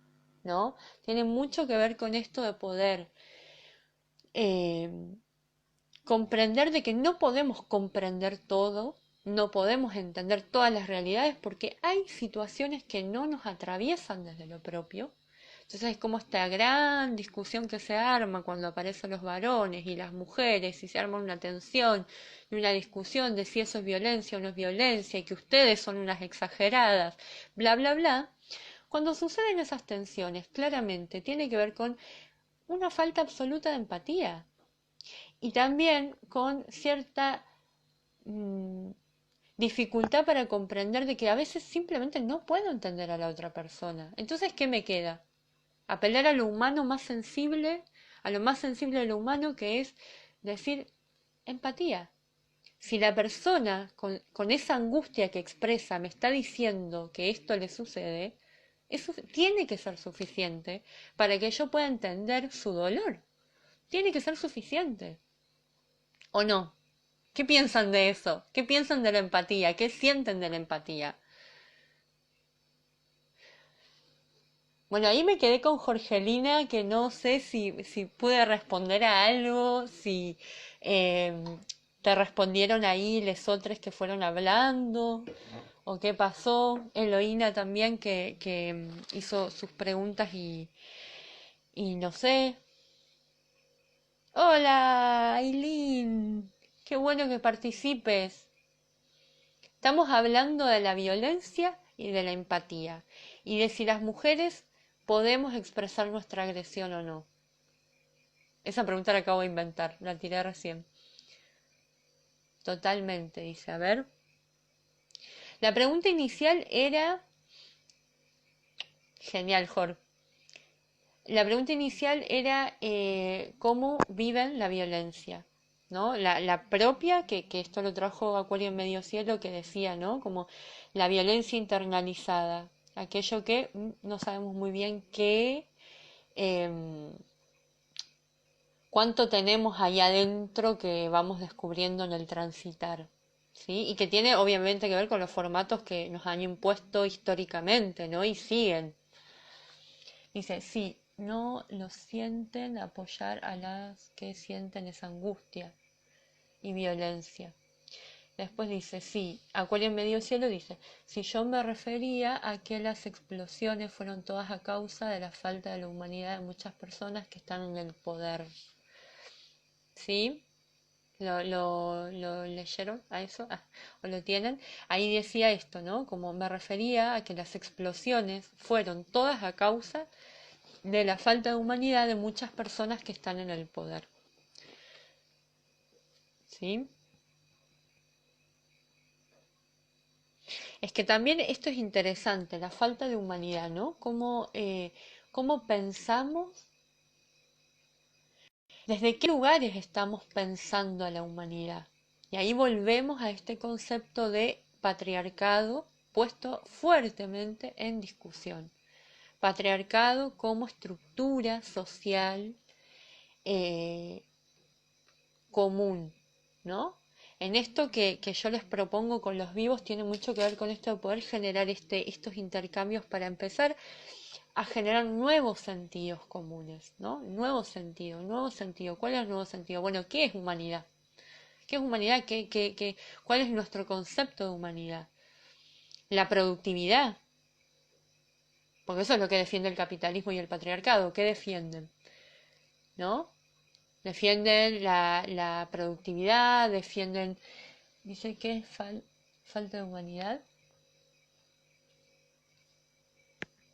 ¿no? Tiene mucho que ver con esto de poder eh, comprender de que no podemos comprender todo, no podemos entender todas las realidades porque hay situaciones que no nos atraviesan desde lo propio. Entonces es como esta gran discusión que se arma cuando aparecen los varones y las mujeres y se arma una tensión y una discusión de si eso es violencia o no es violencia y que ustedes son unas exageradas, bla, bla, bla. Cuando suceden esas tensiones, claramente tiene que ver con una falta absoluta de empatía y también con cierta mmm, dificultad para comprender de que a veces simplemente no puedo entender a la otra persona. Entonces, ¿qué me queda? Apelar a lo humano más sensible, a lo más sensible de lo humano, que es decir empatía. Si la persona con esa angustia que expresa me está diciendo que esto le sucede, eso tiene que ser suficiente para que yo pueda entender su dolor. Tiene que ser suficiente. ¿O no? ¿Qué piensan de eso? ¿Qué piensan de la empatía? ¿Qué sienten de la empatía? Bueno, ahí me quedé con Jorgelina, que no sé si pude responder a algo, si te respondieron ahí les otros que fueron hablando, o qué pasó. Eloína también, que hizo sus preguntas y no sé. Hola, Aileen, qué bueno que participes. Estamos hablando de la violencia y de la empatía, y de si las mujeres podemos expresar nuestra agresión o no. Esa pregunta la acabo de inventar, la tiré recién. Totalmente, dice. A ver. La pregunta inicial era... Genial, Jorge. La pregunta inicial era cómo viven la violencia, ¿no? La propia, que esto lo trajo Acuario en Medio Cielo, que decía, ¿no? Como la violencia internalizada, aquello que no sabemos muy bien em, cuánto tenemos ahí adentro que vamos descubriendo en el transitar, ¿sí? Y que tiene obviamente que ver con los formatos que nos han impuesto históricamente, ¿no? Y siguen. Dice, sí, no lo sienten apoyar a las que sienten esa angustia y violencia. Después dice, sí, Acuario en Medio Cielo dice, si yo me refería a que las explosiones fueron todas a causa de la falta de la humanidad de muchas personas que están en el poder. ¿Sí? ¿Lo leyeron a eso? Ah, ¿o lo tienen? Ahí decía esto, ¿no? Como me refería a que las explosiones fueron todas a causa de la falta de humanidad de muchas personas que están en el poder. ¿Sí? Es que también esto es interesante, la falta de humanidad, ¿no? Cómo pensamos, desde qué lugares estamos pensando a la humanidad. Y ahí volvemos a este concepto de patriarcado puesto fuertemente en discusión. Patriarcado como estructura social eh, común, ¿no? En esto que yo les propongo con los vivos tiene mucho que ver con esto de poder generar estos intercambios para empezar a generar nuevos sentidos comunes, ¿no? Nuevo sentido, nuevo sentido. ¿Cuál es el nuevo sentido? Bueno, ¿qué es humanidad? ¿Qué es humanidad? ¿Cuál es nuestro concepto de humanidad? La productividad, porque eso es lo que defiende el capitalismo y el patriarcado. ¿Qué defienden? ¿No? Defienden la productividad, defienden, dice que es falta de humanidad.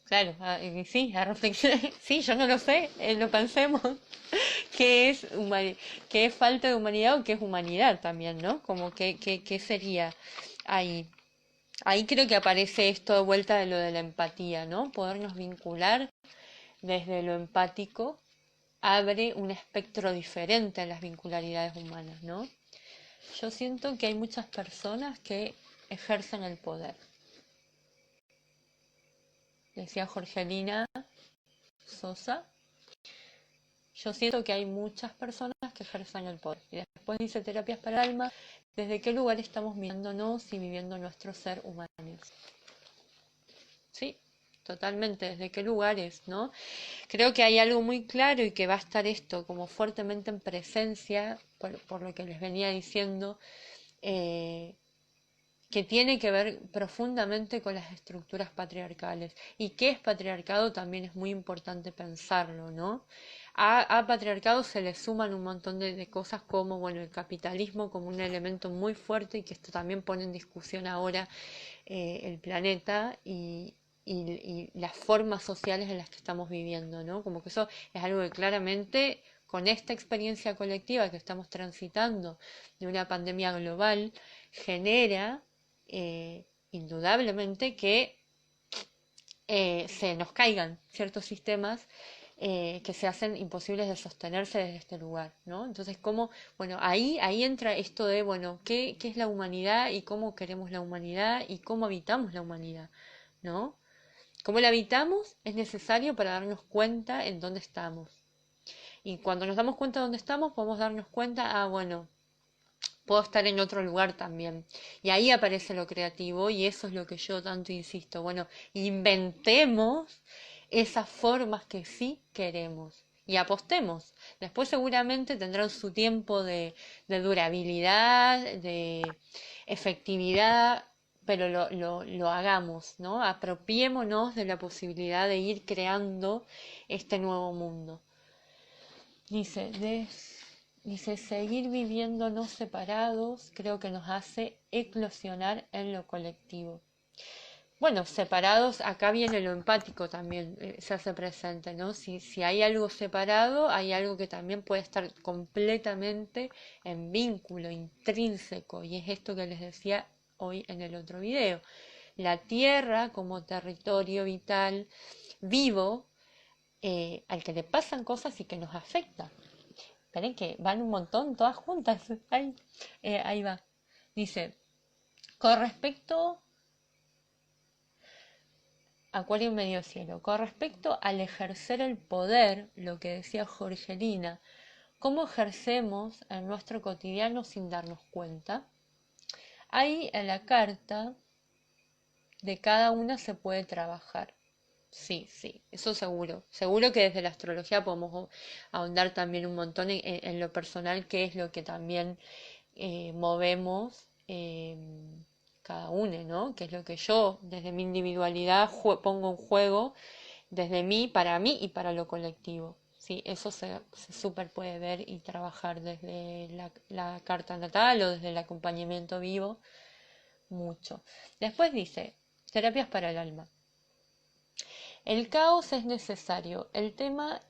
Claro, sí, a reflexionar, sí, yo no lo sé, lo pensemos. ¿Qué es, qué es falta de humanidad o qué es humanidad también, ¿no? Como qué sería ahí. Ahí creo que aparece esto de vuelta de lo de la empatía, ¿no? Podernos vincular desde lo empático abre un espectro diferente a las vincularidades humanas, ¿no? Yo siento que hay muchas personas que ejercen el poder. Decía Jorgelina Sosa, yo siento que hay muchas personas que ejercen el poder. Y después dice terapias para el alma, desde qué lugar estamos mirándonos y viviendo nuestro ser humano. Sí, totalmente, desde qué lugares, ¿no? Creo que hay algo muy claro y que va a estar esto como fuertemente en presencia, por lo que les venía diciendo, eh, que tiene que ver profundamente con las estructuras patriarcales. Y qué es patriarcado también es muy importante pensarlo, ¿no? A patriarcado se le suman un montón de cosas como, bueno, el capitalismo como un elemento muy fuerte y que esto también pone en discusión ahora el planeta y las formas sociales en las que estamos viviendo, ¿no? Como que eso es algo que claramente con esta experiencia colectiva que estamos transitando de una pandemia global genera indudablemente que se nos caigan ciertos sistemas que se hacen imposibles de sostenerse desde este lugar, ¿no? Entonces, bueno, ahí entra esto de, bueno, ¿qué es la humanidad y cómo queremos la humanidad y cómo habitamos la humanidad, ¿no? Cómo la habitamos es necesario para darnos cuenta en dónde estamos. Y cuando nos damos cuenta de dónde estamos, podemos darnos cuenta, bueno, puedo estar en otro lugar también. Y ahí aparece lo creativo y eso es lo que yo tanto insisto. Bueno, inventemos esas formas que sí queremos y apostemos. Después seguramente tendrán su tiempo de durabilidad, de efectividad, pero lo hagamos, ¿no? Apropiémonos de la posibilidad de ir creando este nuevo mundo. Dice, dice, seguir viviéndonos separados creo que nos hace eclosionar en lo colectivo. Bueno, separados, acá viene lo empático también, se hace presente, ¿no? Si hay algo separado, hay algo que también puede estar completamente en vínculo, intrínseco, y es esto que les decía hoy en el otro video. La tierra como territorio vital, vivo, al que le pasan cosas y que nos afecta. Esperen que van un montón, todas juntas. Ahí va. Dice, con respecto, Acuario en Medio Cielo, con respecto al ejercer el poder, lo que decía Jorgelina, ¿cómo ejercemos en nuestro cotidiano sin darnos cuenta? Ahí en la carta de cada una se puede trabajar. Sí, sí, eso seguro. Seguro que desde la astrología podemos ahondar también un montón en lo personal, que es lo que también movemos cada uno, ¿no? Que es lo que yo desde mi individualidad pongo en juego, desde mí, para mí y para lo colectivo. Sí, eso se súper puede ver y trabajar desde la carta natal o desde el acompañamiento vivo, mucho. Después dice, terapias para el alma. El caos es necesario, el tema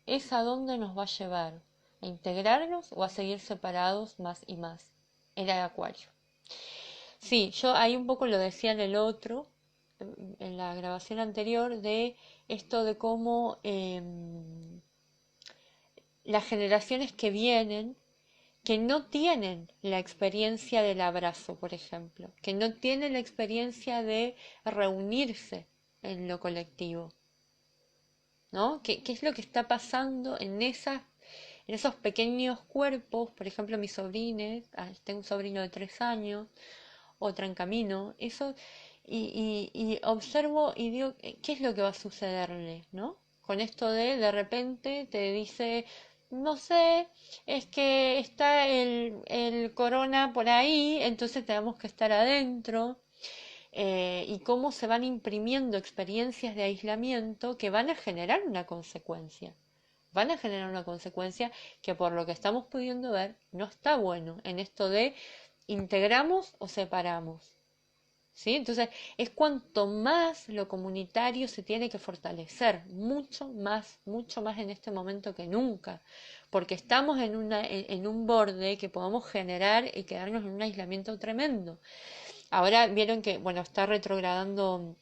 es a dónde nos va a llevar, a integrarnos o a seguir separados más y más. Era de Acuario. Sí, yo ahí un poco lo decía en el otro, en la grabación anterior, de esto de cómo las generaciones que vienen, que no tienen la experiencia del abrazo, por ejemplo, que no tienen la experiencia de reunirse en lo colectivo, ¿no? ¿Qué es lo que está pasando en esos pequeños cuerpos? Por ejemplo, mis sobrines, tengo un sobrino de 3 años, otra en camino, eso, y observo y digo, ¿qué es lo que va a sucederle, ¿no? Con esto de repente te dice, no sé, es que está el corona por ahí, entonces tenemos que estar adentro, y cómo se van imprimiendo experiencias de aislamiento que van a generar una consecuencia. Van a generar una consecuencia que por lo que estamos pudiendo ver no está bueno en esto de integramos o separamos. ¿Sí? Entonces es cuanto más lo comunitario se tiene que fortalecer, mucho más en este momento que nunca, porque estamos en un borde que podemos generar y quedarnos en un aislamiento tremendo. Ahora vieron que, bueno, está retrogradando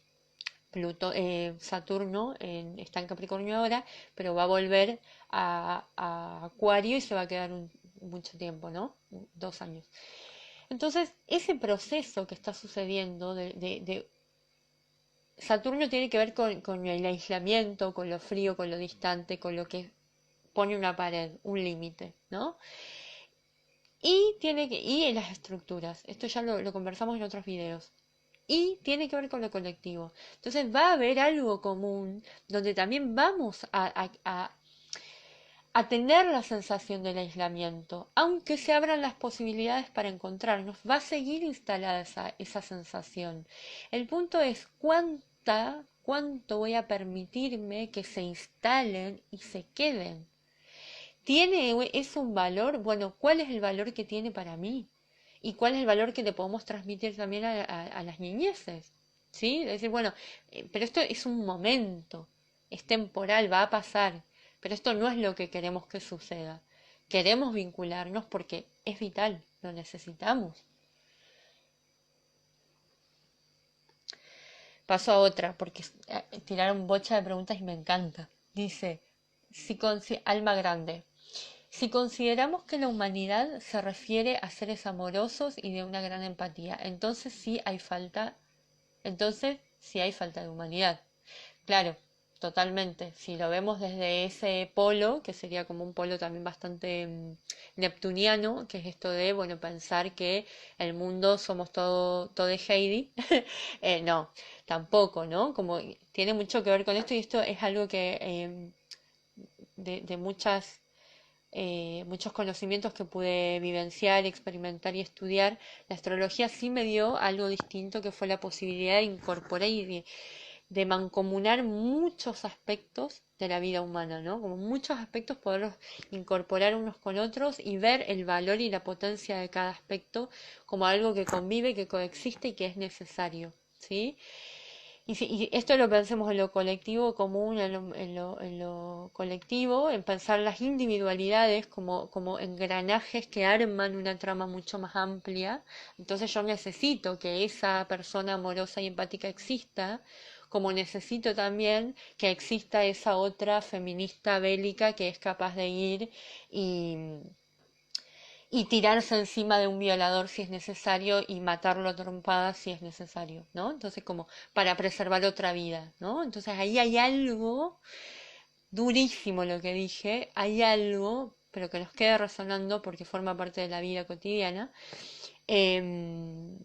Saturno está en Capricornio ahora, pero va a volver a Acuario y se va a quedar mucho tiempo, ¿no? 2 años. Entonces, ese proceso que está sucediendo de Saturno tiene que ver con el aislamiento, con lo frío, con lo distante, con lo que pone una pared, un límite, ¿no? Y en las estructuras, esto ya lo conversamos en otros videos. Y tiene que ver con lo colectivo. Entonces va a haber algo común donde también vamos a tener la sensación del aislamiento, aunque se abran las posibilidades para encontrarnos, va a seguir instalada esa sensación. El punto es cuánto voy a permitirme que se instalen y se queden. ¿Es un valor? Bueno, ¿cuál es el valor que tiene para mí? ¿Y cuál es el valor que le podemos transmitir también a las niñeces? ¿Sí? Es decir, bueno, pero esto es un momento, es temporal, va a pasar, pero esto no es lo que queremos que suceda. Queremos vincularnos porque es vital, lo necesitamos. Paso a otra, porque tiraron bocha de preguntas y me encanta. Dice, alma grande. Si consideramos que la humanidad se refiere a seres amorosos y de una gran empatía, entonces sí hay falta de humanidad. Claro, totalmente. Si lo vemos desde ese polo, que sería como un polo también bastante neptuniano, que es esto de, bueno, pensar que el mundo somos todo de Heidi, no, tampoco, ¿no? Como tiene mucho que ver con esto y esto es algo que de muchos conocimientos que pude vivenciar, experimentar y estudiar, la astrología sí me dio algo distinto que fue la posibilidad de incorporar y de mancomunar muchos aspectos de la vida humana, ¿no? Como muchos aspectos poderlos incorporar unos con otros y ver el valor y la potencia de cada aspecto como algo que convive, que coexiste y que es necesario, ¿sí? Y, si esto lo pensemos en lo colectivo común, en lo colectivo, en pensar las individualidades como engranajes que arman una trama mucho más amplia. Entonces yo necesito que esa persona amorosa y empática exista, como necesito también que exista esa otra feminista bélica que es capaz de ir y y tirarse encima de un violador si es necesario y matarlo a trompadas si es necesario, ¿no? Entonces como para preservar otra vida, ¿no? Entonces ahí hay algo durísimo lo que dije, hay algo, pero que nos queda resonando porque forma parte de la vida cotidiana. Eh,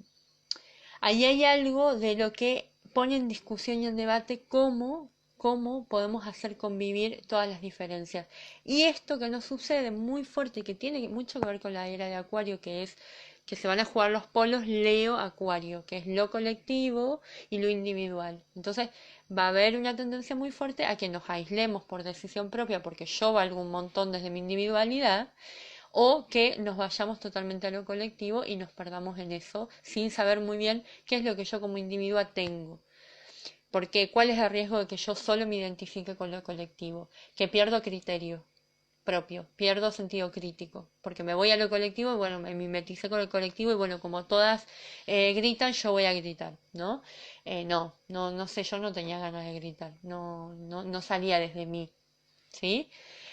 Ahí hay algo de lo que pone en discusión y en debate cómo cómo podemos hacer convivir todas las diferencias. Y esto que nos sucede muy fuerte y que tiene mucho que ver con la era de Acuario, que es que se van a jugar los polos Leo-Acuario, que es lo colectivo y lo individual. Entonces va a haber una tendencia muy fuerte a que nos aislemos por decisión propia, porque yo valgo un montón desde mi individualidad, o que nos vayamos totalmente a lo colectivo y nos perdamos en eso sin saber muy bien qué es lo que yo como individua tengo. Porque ¿cuál es el riesgo de que yo solo me identifique con lo colectivo? Que pierdo criterio propio, pierdo sentido crítico, porque me voy a lo colectivo y bueno, me mimeticé con el colectivo y bueno, como todas gritan, yo voy a gritar, ¿no? No sé, yo no tenía ganas de gritar, no salía desde mí, ¿sí?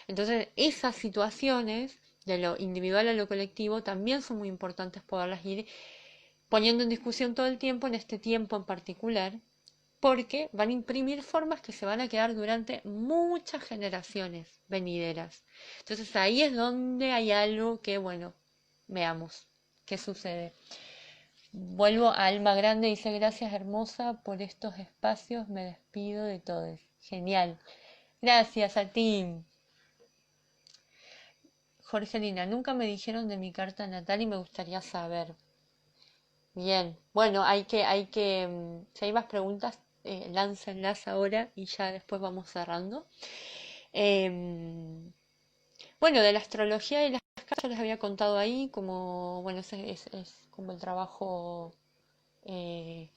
Entonces, esas situaciones de lo individual a lo colectivo también son muy importantes poderlas ir poniendo en discusión todo el tiempo, en este tiempo en particular, porque van a imprimir formas que se van a quedar durante muchas generaciones venideras. Entonces ahí es donde hay algo que, bueno, veamos qué sucede. Vuelvo a Alma Grande, dice gracias hermosa por estos espacios, me despido de todos. Genial. Gracias a ti. Jorgelina, nunca me dijeron de mi carta natal y me gustaría saber. Bien, bueno, si hay más preguntas, láncenlas ahora y ya después vamos cerrando. Em, bueno, de la astrología y las cartas ya les había contado ahí, como, bueno, es como el trabajo eh,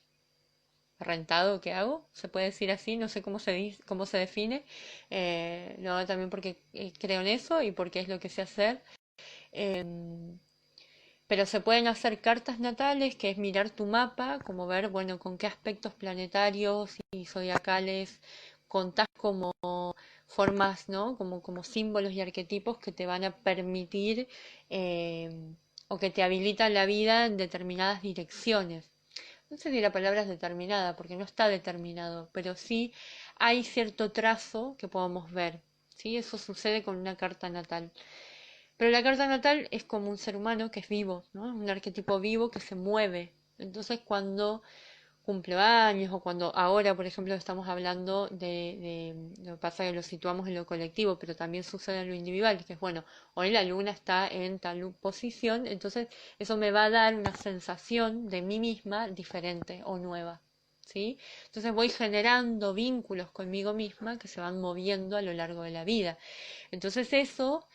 rentado que hago, se puede decir así, no sé cómo se define, no, también porque creo en eso y porque es lo que sé hacer. Em, Pero se pueden hacer cartas natales, que es mirar tu mapa, como ver, bueno, con qué aspectos planetarios y zodiacales contás como formas, ¿no? Como símbolos y arquetipos que te van a permitir eh, o que te habilitan la vida en determinadas direcciones. No sé si la palabra es determinada, porque no está determinado, pero sí hay cierto trazo que podemos ver, ¿sí? Eso sucede con una carta natal. Pero la carta natal es como un ser humano que es vivo, ¿no? Es un arquetipo vivo que se mueve. Entonces cuando cumple años o cuando ahora, por ejemplo, estamos hablando lo que pasa es que lo situamos en lo colectivo, pero también sucede en lo individual, que es bueno, hoy la luna está en tal posición, entonces eso me va a dar una sensación de mí misma diferente o nueva. ¿Sí? Entonces voy generando vínculos conmigo misma que se van moviendo a lo largo de la vida. Entonces eso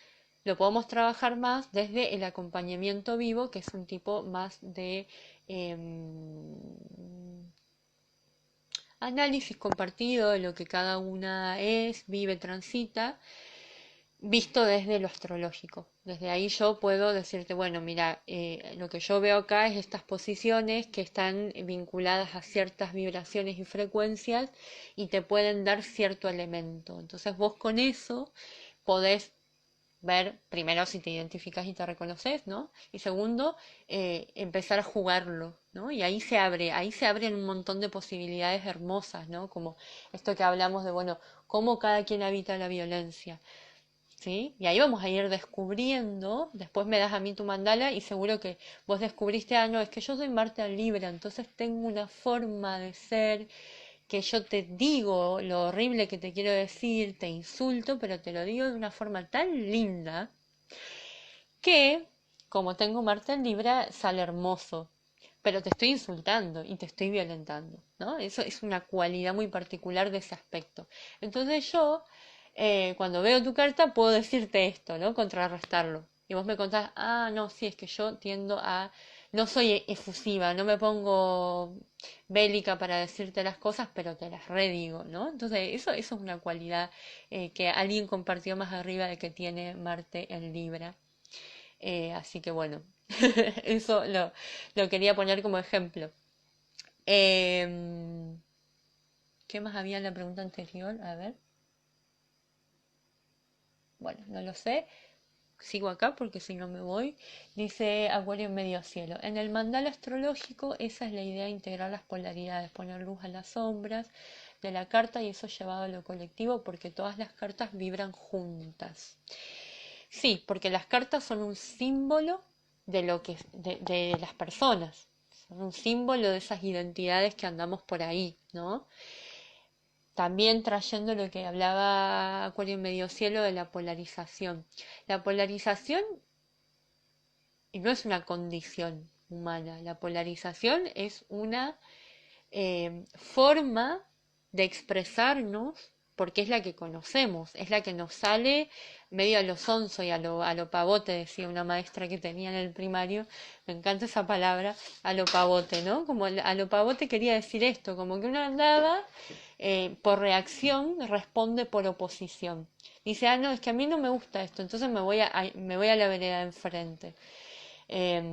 lo podemos trabajar más desde el acompañamiento vivo, que es un tipo más de análisis compartido de lo que cada una es, vive, transita, visto desde lo astrológico. Desde ahí yo puedo decirte, bueno, mira, lo que yo veo acá es estas posiciones que están vinculadas a ciertas vibraciones y frecuencias y te pueden dar cierto elemento. Entonces vos con eso podés ver primero si te identificas y te reconoces, ¿no? Y segundo, empezar a jugarlo, ¿no? Y ahí se abren un montón de posibilidades hermosas, ¿no? Como esto que hablamos de, bueno, cómo cada quien habita la violencia, ¿sí? Y ahí vamos a ir descubriendo, después me das a mí tu mandala y seguro que vos descubriste, no, es que yo soy Marte en Libra, entonces tengo una forma de ser que yo te digo lo horrible que te quiero decir, te insulto, pero te lo digo de una forma tan linda que, como tengo Marte en Libra, sale hermoso. Pero te estoy insultando y te estoy violentando, ¿no? Eso es una cualidad muy particular de ese aspecto. Entonces yo, cuando veo tu carta, puedo decirte esto, ¿no? Contrarrestarlo. Y vos me contás, no, sí, es que yo tiendo a... No soy efusiva, no me pongo bélica para decirte las cosas, pero te las redigo, ¿no? Entonces eso es una cualidad que alguien compartió más arriba de que tiene Marte en Libra. Así que bueno, eso lo quería poner como ejemplo. Em, ¿Qué más había en la pregunta anterior? A ver. Bueno, no lo sé. Sigo acá porque si no me voy. Dice Acuario en medio cielo. En el mandala astrológico, esa es la idea de integrar las polaridades, poner luz a las sombras de la carta y eso llevado a lo colectivo porque todas las cartas vibran juntas. Sí, porque las cartas son un símbolo de lo que de las personas, son un símbolo de esas identidades que andamos por ahí, ¿no? también trayendo lo que hablaba Acuario en Medio Cielo de la polarización. La polarización no es una condición humana, la polarización es una forma de expresarnos porque es la que conocemos, es la que nos sale medio a lo sonso y a lo pavote, decía una maestra que tenía en el primario, me encanta esa palabra, a lo pavote, ¿no? Como a lo pavote quería decir esto, como que uno andaba por reacción, responde por oposición. Dice, ah, no, es que a mí no me gusta esto, entonces me voy a la vereda de enfrente. Eh,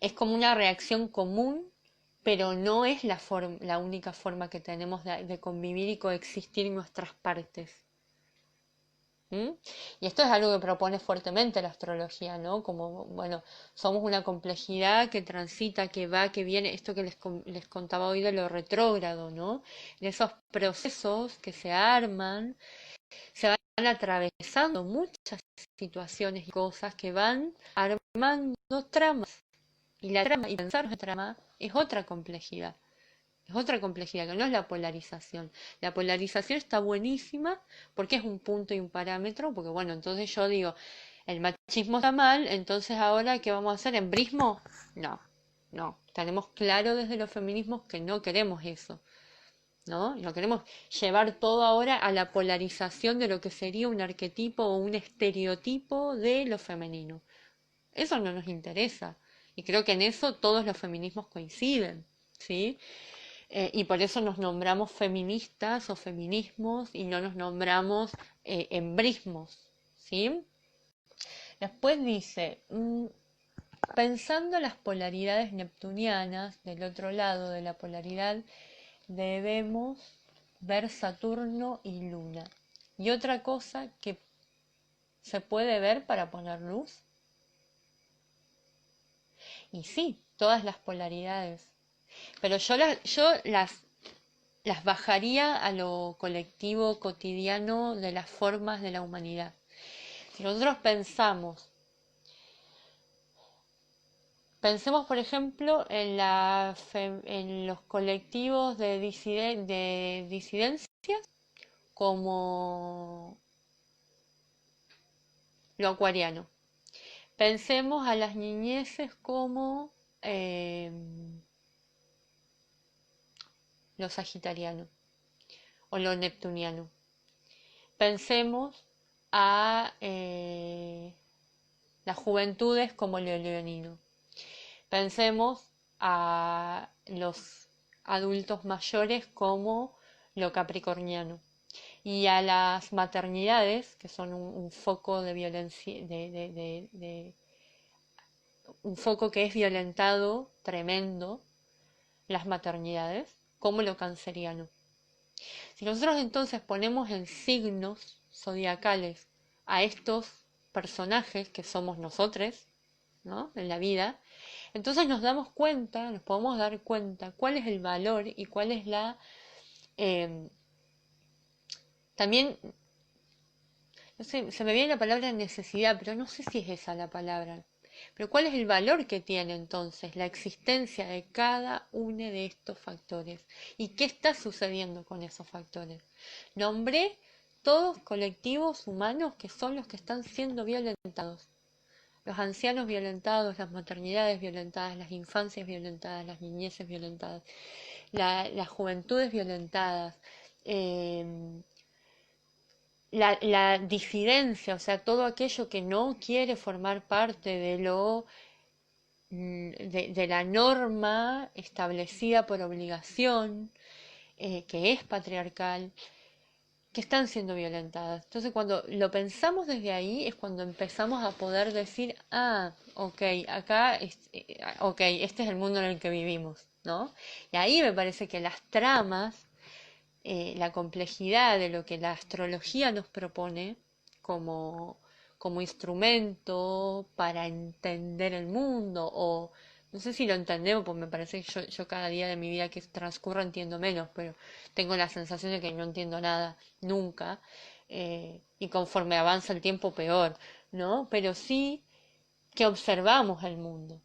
es como una reacción común, pero no es la única forma que tenemos de convivir y coexistir nuestras partes. ¿Mm? Y esto es algo que propone fuertemente la astrología, ¿no? Como, bueno, somos una complejidad que transita, que va, que viene, esto que les contaba hoy de lo retrógrado, ¿no? De esos procesos que se arman, se van atravesando muchas situaciones y cosas que van armando tramas. Y la trama, y pensar en trama, es otra complejidad. Es otra complejidad, que no es la polarización. La polarización está buenísima porque es un punto y un parámetro, porque bueno, entonces yo digo, el machismo está mal, entonces ahora, ¿qué vamos a hacer? ¿Embrismo? No, no. Tenemos claro desde los feminismos que no queremos eso, ¿no? No queremos llevar todo ahora a la polarización de lo que sería un arquetipo o un estereotipo de lo femenino. Eso no nos interesa. Y creo que en eso todos los feminismos coinciden, ¿sí? Y por eso nos nombramos feministas o feminismos y no nos nombramos embrismos, ¿sí? Después dice, pensando las polaridades neptunianas, del otro lado de la polaridad, debemos ver Saturno y Luna. Y otra cosa que se puede ver para poner luz, y sí, todas las polaridades. Pero las bajaría a lo colectivo, cotidiano, de las formas de la humanidad. Si nosotros pensemos por ejemplo en los colectivos de disidencias como lo acuariano. Pensemos a las niñeces como eh, lo sagitariano o lo neptuniano. Pensemos a las juventudes como lo leonino. Pensemos a los adultos mayores como lo capricorniano y a las maternidades, que son un foco de violencia, un foco que es violentado, tremendo, las maternidades, como lo canceriano. Si nosotros entonces ponemos en signos zodiacales a estos personajes que somos nosotros, ¿no? En la vida, entonces nos damos cuenta, nos podemos dar cuenta cuál es el valor y cuál es eh, también, no sé, se me viene la palabra necesidad, pero no sé si es esa la palabra. Pero cuál es el valor que tiene entonces la existencia de cada uno de estos factores y qué está sucediendo con esos factores. Nombré todos colectivos humanos que son los que están siendo violentados. Los ancianos violentados, las maternidades violentadas, las infancias violentadas, las niñeces violentadas, las juventudes violentadas, eh, la disidencia, o sea, todo aquello que no quiere formar parte de la norma establecida por obligación, que es patriarcal, que están siendo violentadas. Entonces, cuando lo pensamos desde ahí, es cuando empezamos a poder decir, ah, ok, ok, este es el mundo en el que vivimos, ¿no? Y ahí me parece que las tramas, la complejidad de lo que la astrología nos propone como, como instrumento para entender el mundo, o no sé si lo entendemos, pues me parece que yo cada día de mi vida que transcurre entiendo menos, pero tengo la sensación de que no entiendo nada nunca, y conforme avanza el tiempo peor, ¿no? Pero sí que observamos el mundo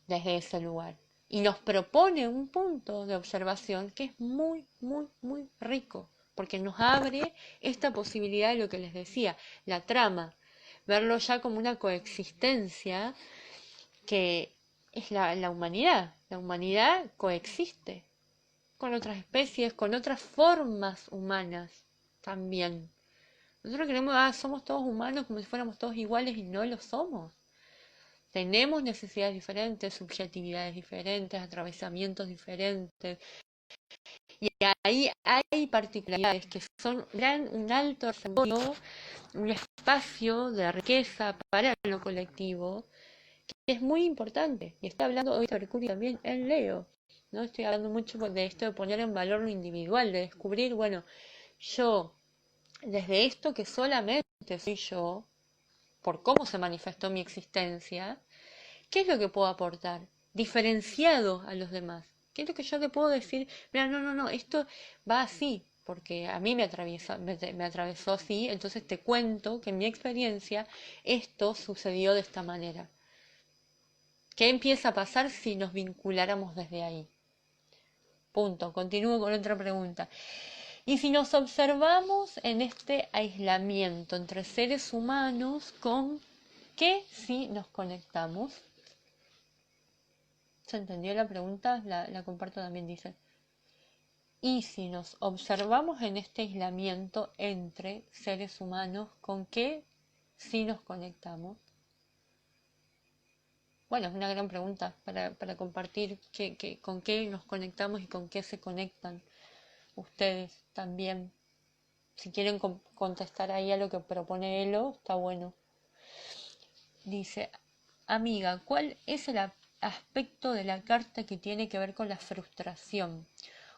desde ese lugar y nos propone un punto de observación que es muy, muy, muy rico, porque nos abre esta posibilidad de lo que les decía, la trama, verlo ya como una coexistencia que es la humanidad. La humanidad coexiste con otras especies, con otras formas humanas también. Nosotros creemos, somos todos humanos como si fuéramos todos iguales y no lo somos. Tenemos necesidades diferentes, subjetividades diferentes, atravesamientos diferentes. Y ahí hay particularidades que son un alto desarrollo, un espacio de riqueza para lo colectivo, que es muy importante. Y estoy hablando hoy de Mercurio también en Leo. ¿No? Estoy hablando mucho de esto de poner en valor lo individual, de descubrir, bueno, yo, desde esto que solamente soy yo, por cómo se manifestó mi existencia, ¿qué es lo que puedo aportar? Diferenciado a los demás. ¿Qué es lo que yo te puedo decir? Mira, no, no, no, esto va así, porque a mí me atravesó así, entonces te cuento que en mi experiencia esto sucedió de esta manera. ¿Qué empieza a pasar si nos vinculáramos desde ahí? Punto. Continúo con otra pregunta. Y si nos observamos en este aislamiento entre seres humanos, ¿con qué si nos conectamos? ¿Se entendió la pregunta? La comparto también, dice. Y si nos observamos en este aislamiento entre seres humanos, ¿con qué si nos conectamos? Bueno, es una gran pregunta para compartir con qué nos conectamos y con qué se conectan ustedes también. Si quieren contestar ahí a lo que propone Elo, está bueno. Dice, amiga, ¿cuál es el aspecto de la carta que tiene que ver con la frustración?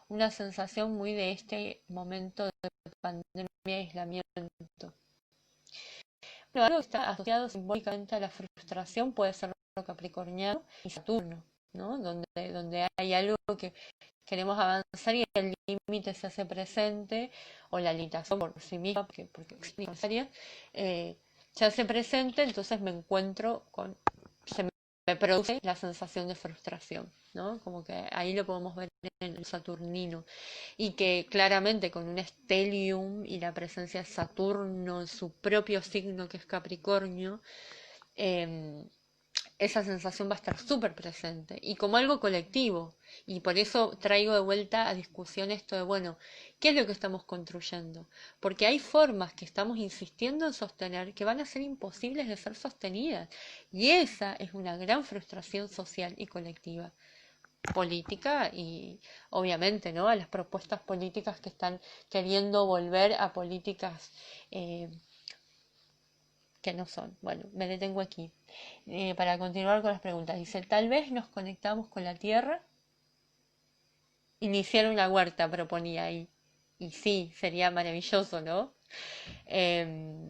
Una sensación muy de este momento de pandemia y aislamiento. Pero algo que está asociado simbólicamente a la frustración puede ser lo capricorniano y Saturno, ¿no? Donde hay algo que queremos avanzar y el límite se hace presente, o la limitación por sí misma, porque es necesaria, se hace presente, entonces me encuentro con, se me produce la sensación de frustración, ¿no? Como que ahí lo podemos ver en el Saturnino, y que claramente con un stellium y la presencia de Saturno en su propio signo que es Capricornio, eh, esa sensación va a estar súper presente y como algo colectivo. Y por eso traigo de vuelta a discusión esto de, bueno, ¿qué es lo que estamos construyendo? Porque hay formas que estamos insistiendo en sostener que van a ser imposibles de ser sostenidas. Y esa es una gran frustración social y colectiva. Política y obviamente, ¿no? A las propuestas políticas que están queriendo volver a políticas que no son. Bueno, me detengo aquí. Para continuar con las preguntas, dice, tal vez nos conectamos con la Tierra. Iniciar una huerta, proponía ahí. Y sí, sería maravilloso, ¿no? Em,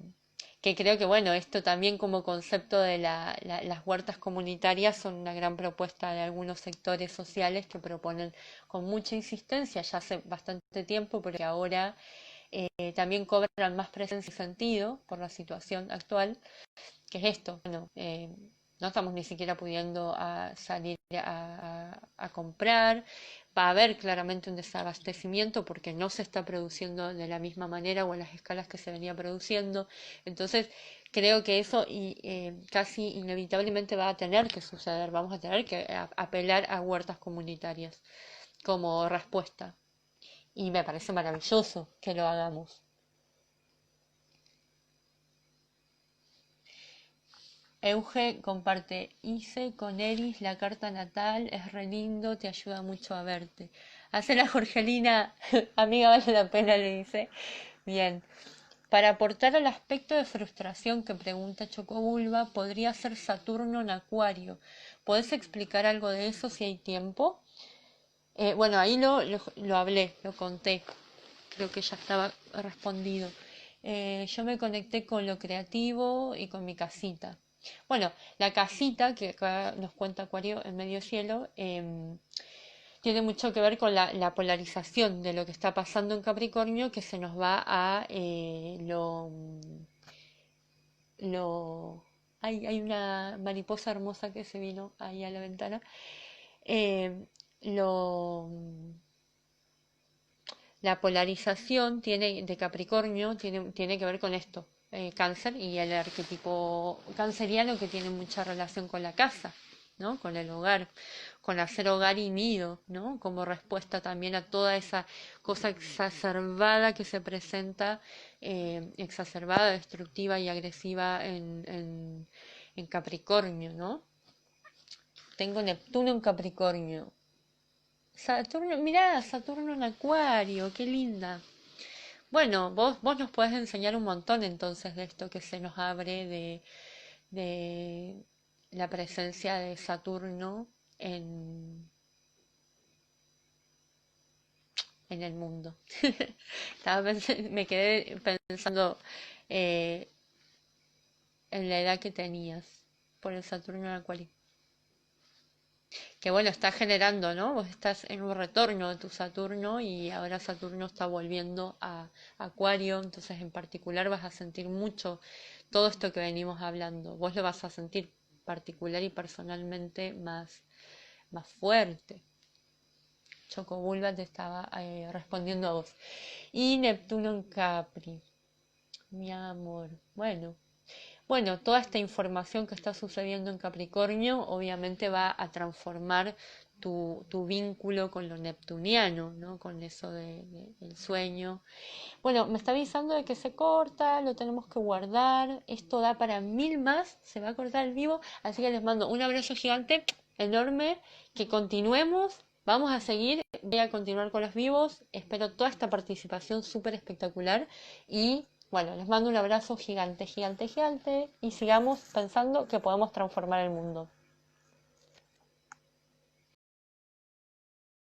que creo que, bueno, esto también como concepto de las huertas comunitarias son una gran propuesta de algunos sectores sociales que proponen con mucha insistencia, ya hace bastante tiempo, porque ahora también cobran más presencia y sentido por la situación actual. ¿Qué es esto? Bueno, no estamos ni siquiera pudiendo salir a comprar. Va a haber claramente un desabastecimiento porque no se está produciendo de la misma manera o en las escalas que se venía produciendo. Entonces, creo que eso casi inevitablemente va a tener que suceder. Vamos a tener que apelar a huertas comunitarias como respuesta. Y me parece maravilloso que lo hagamos. Euge comparte, hice con Eris la carta natal, es re lindo, te ayuda mucho a verte. Hacela Jorgelina, amiga, vale la pena, le dice. Bien. Para aportar al aspecto de frustración que pregunta Chocobulba, podría ser Saturno en Acuario. ¿Podés explicar algo de eso si hay tiempo? Bueno, ahí lo hablé, lo conté. Creo que ya estaba respondido. Yo me conecté con lo creativo y con mi casita. Bueno, la casita que acá nos cuenta Acuario en Medio Cielo tiene mucho que ver con la polarización de lo que está pasando en Capricornio, que se nos va a lo... hay una mariposa hermosa que se vino ahí a la ventana. Eh, lo, la polarización de Capricornio tiene que ver con esto, cáncer y el arquetipo canceriano que tiene mucha relación con la casa, ¿no? Con el hogar, con hacer hogar y nido, ¿no? Como respuesta también a toda esa cosa exacerbada que se presenta, exacerbada, destructiva y agresiva en Capricornio, ¿no? Tengo Neptuno en Capricornio. Saturno, mirá, Saturno en Acuario, qué linda. Bueno, vos nos podés enseñar un montón entonces de esto que se nos abre de la presencia de Saturno en, en el mundo. Me quedé pensando eh, en la edad que tenías por el Saturno en Acuario. Que bueno, está generando, ¿no? Vos estás en un retorno de tu Saturno y ahora Saturno está volviendo a Acuario, entonces en particular vas a sentir mucho todo esto que venimos hablando. Vos lo vas a sentir particular y personalmente más fuerte. Chocobulba te estaba respondiendo a vos. Y Neptuno en Capri, mi amor. Bueno, toda esta información que está sucediendo en Capricornio obviamente va a transformar tu vínculo con lo neptuniano, ¿no? Con eso del sueño. Bueno, me está avisando de que se corta, lo tenemos que guardar. Esto da para mil más, se va a cortar el vivo. Así que les mando un abrazo gigante, enorme, que continuemos. Vamos a seguir, voy a continuar con los vivos. Espero toda esta participación súper espectacular y bueno, les mando un abrazo gigante, gigante, gigante y sigamos pensando que podemos transformar el mundo.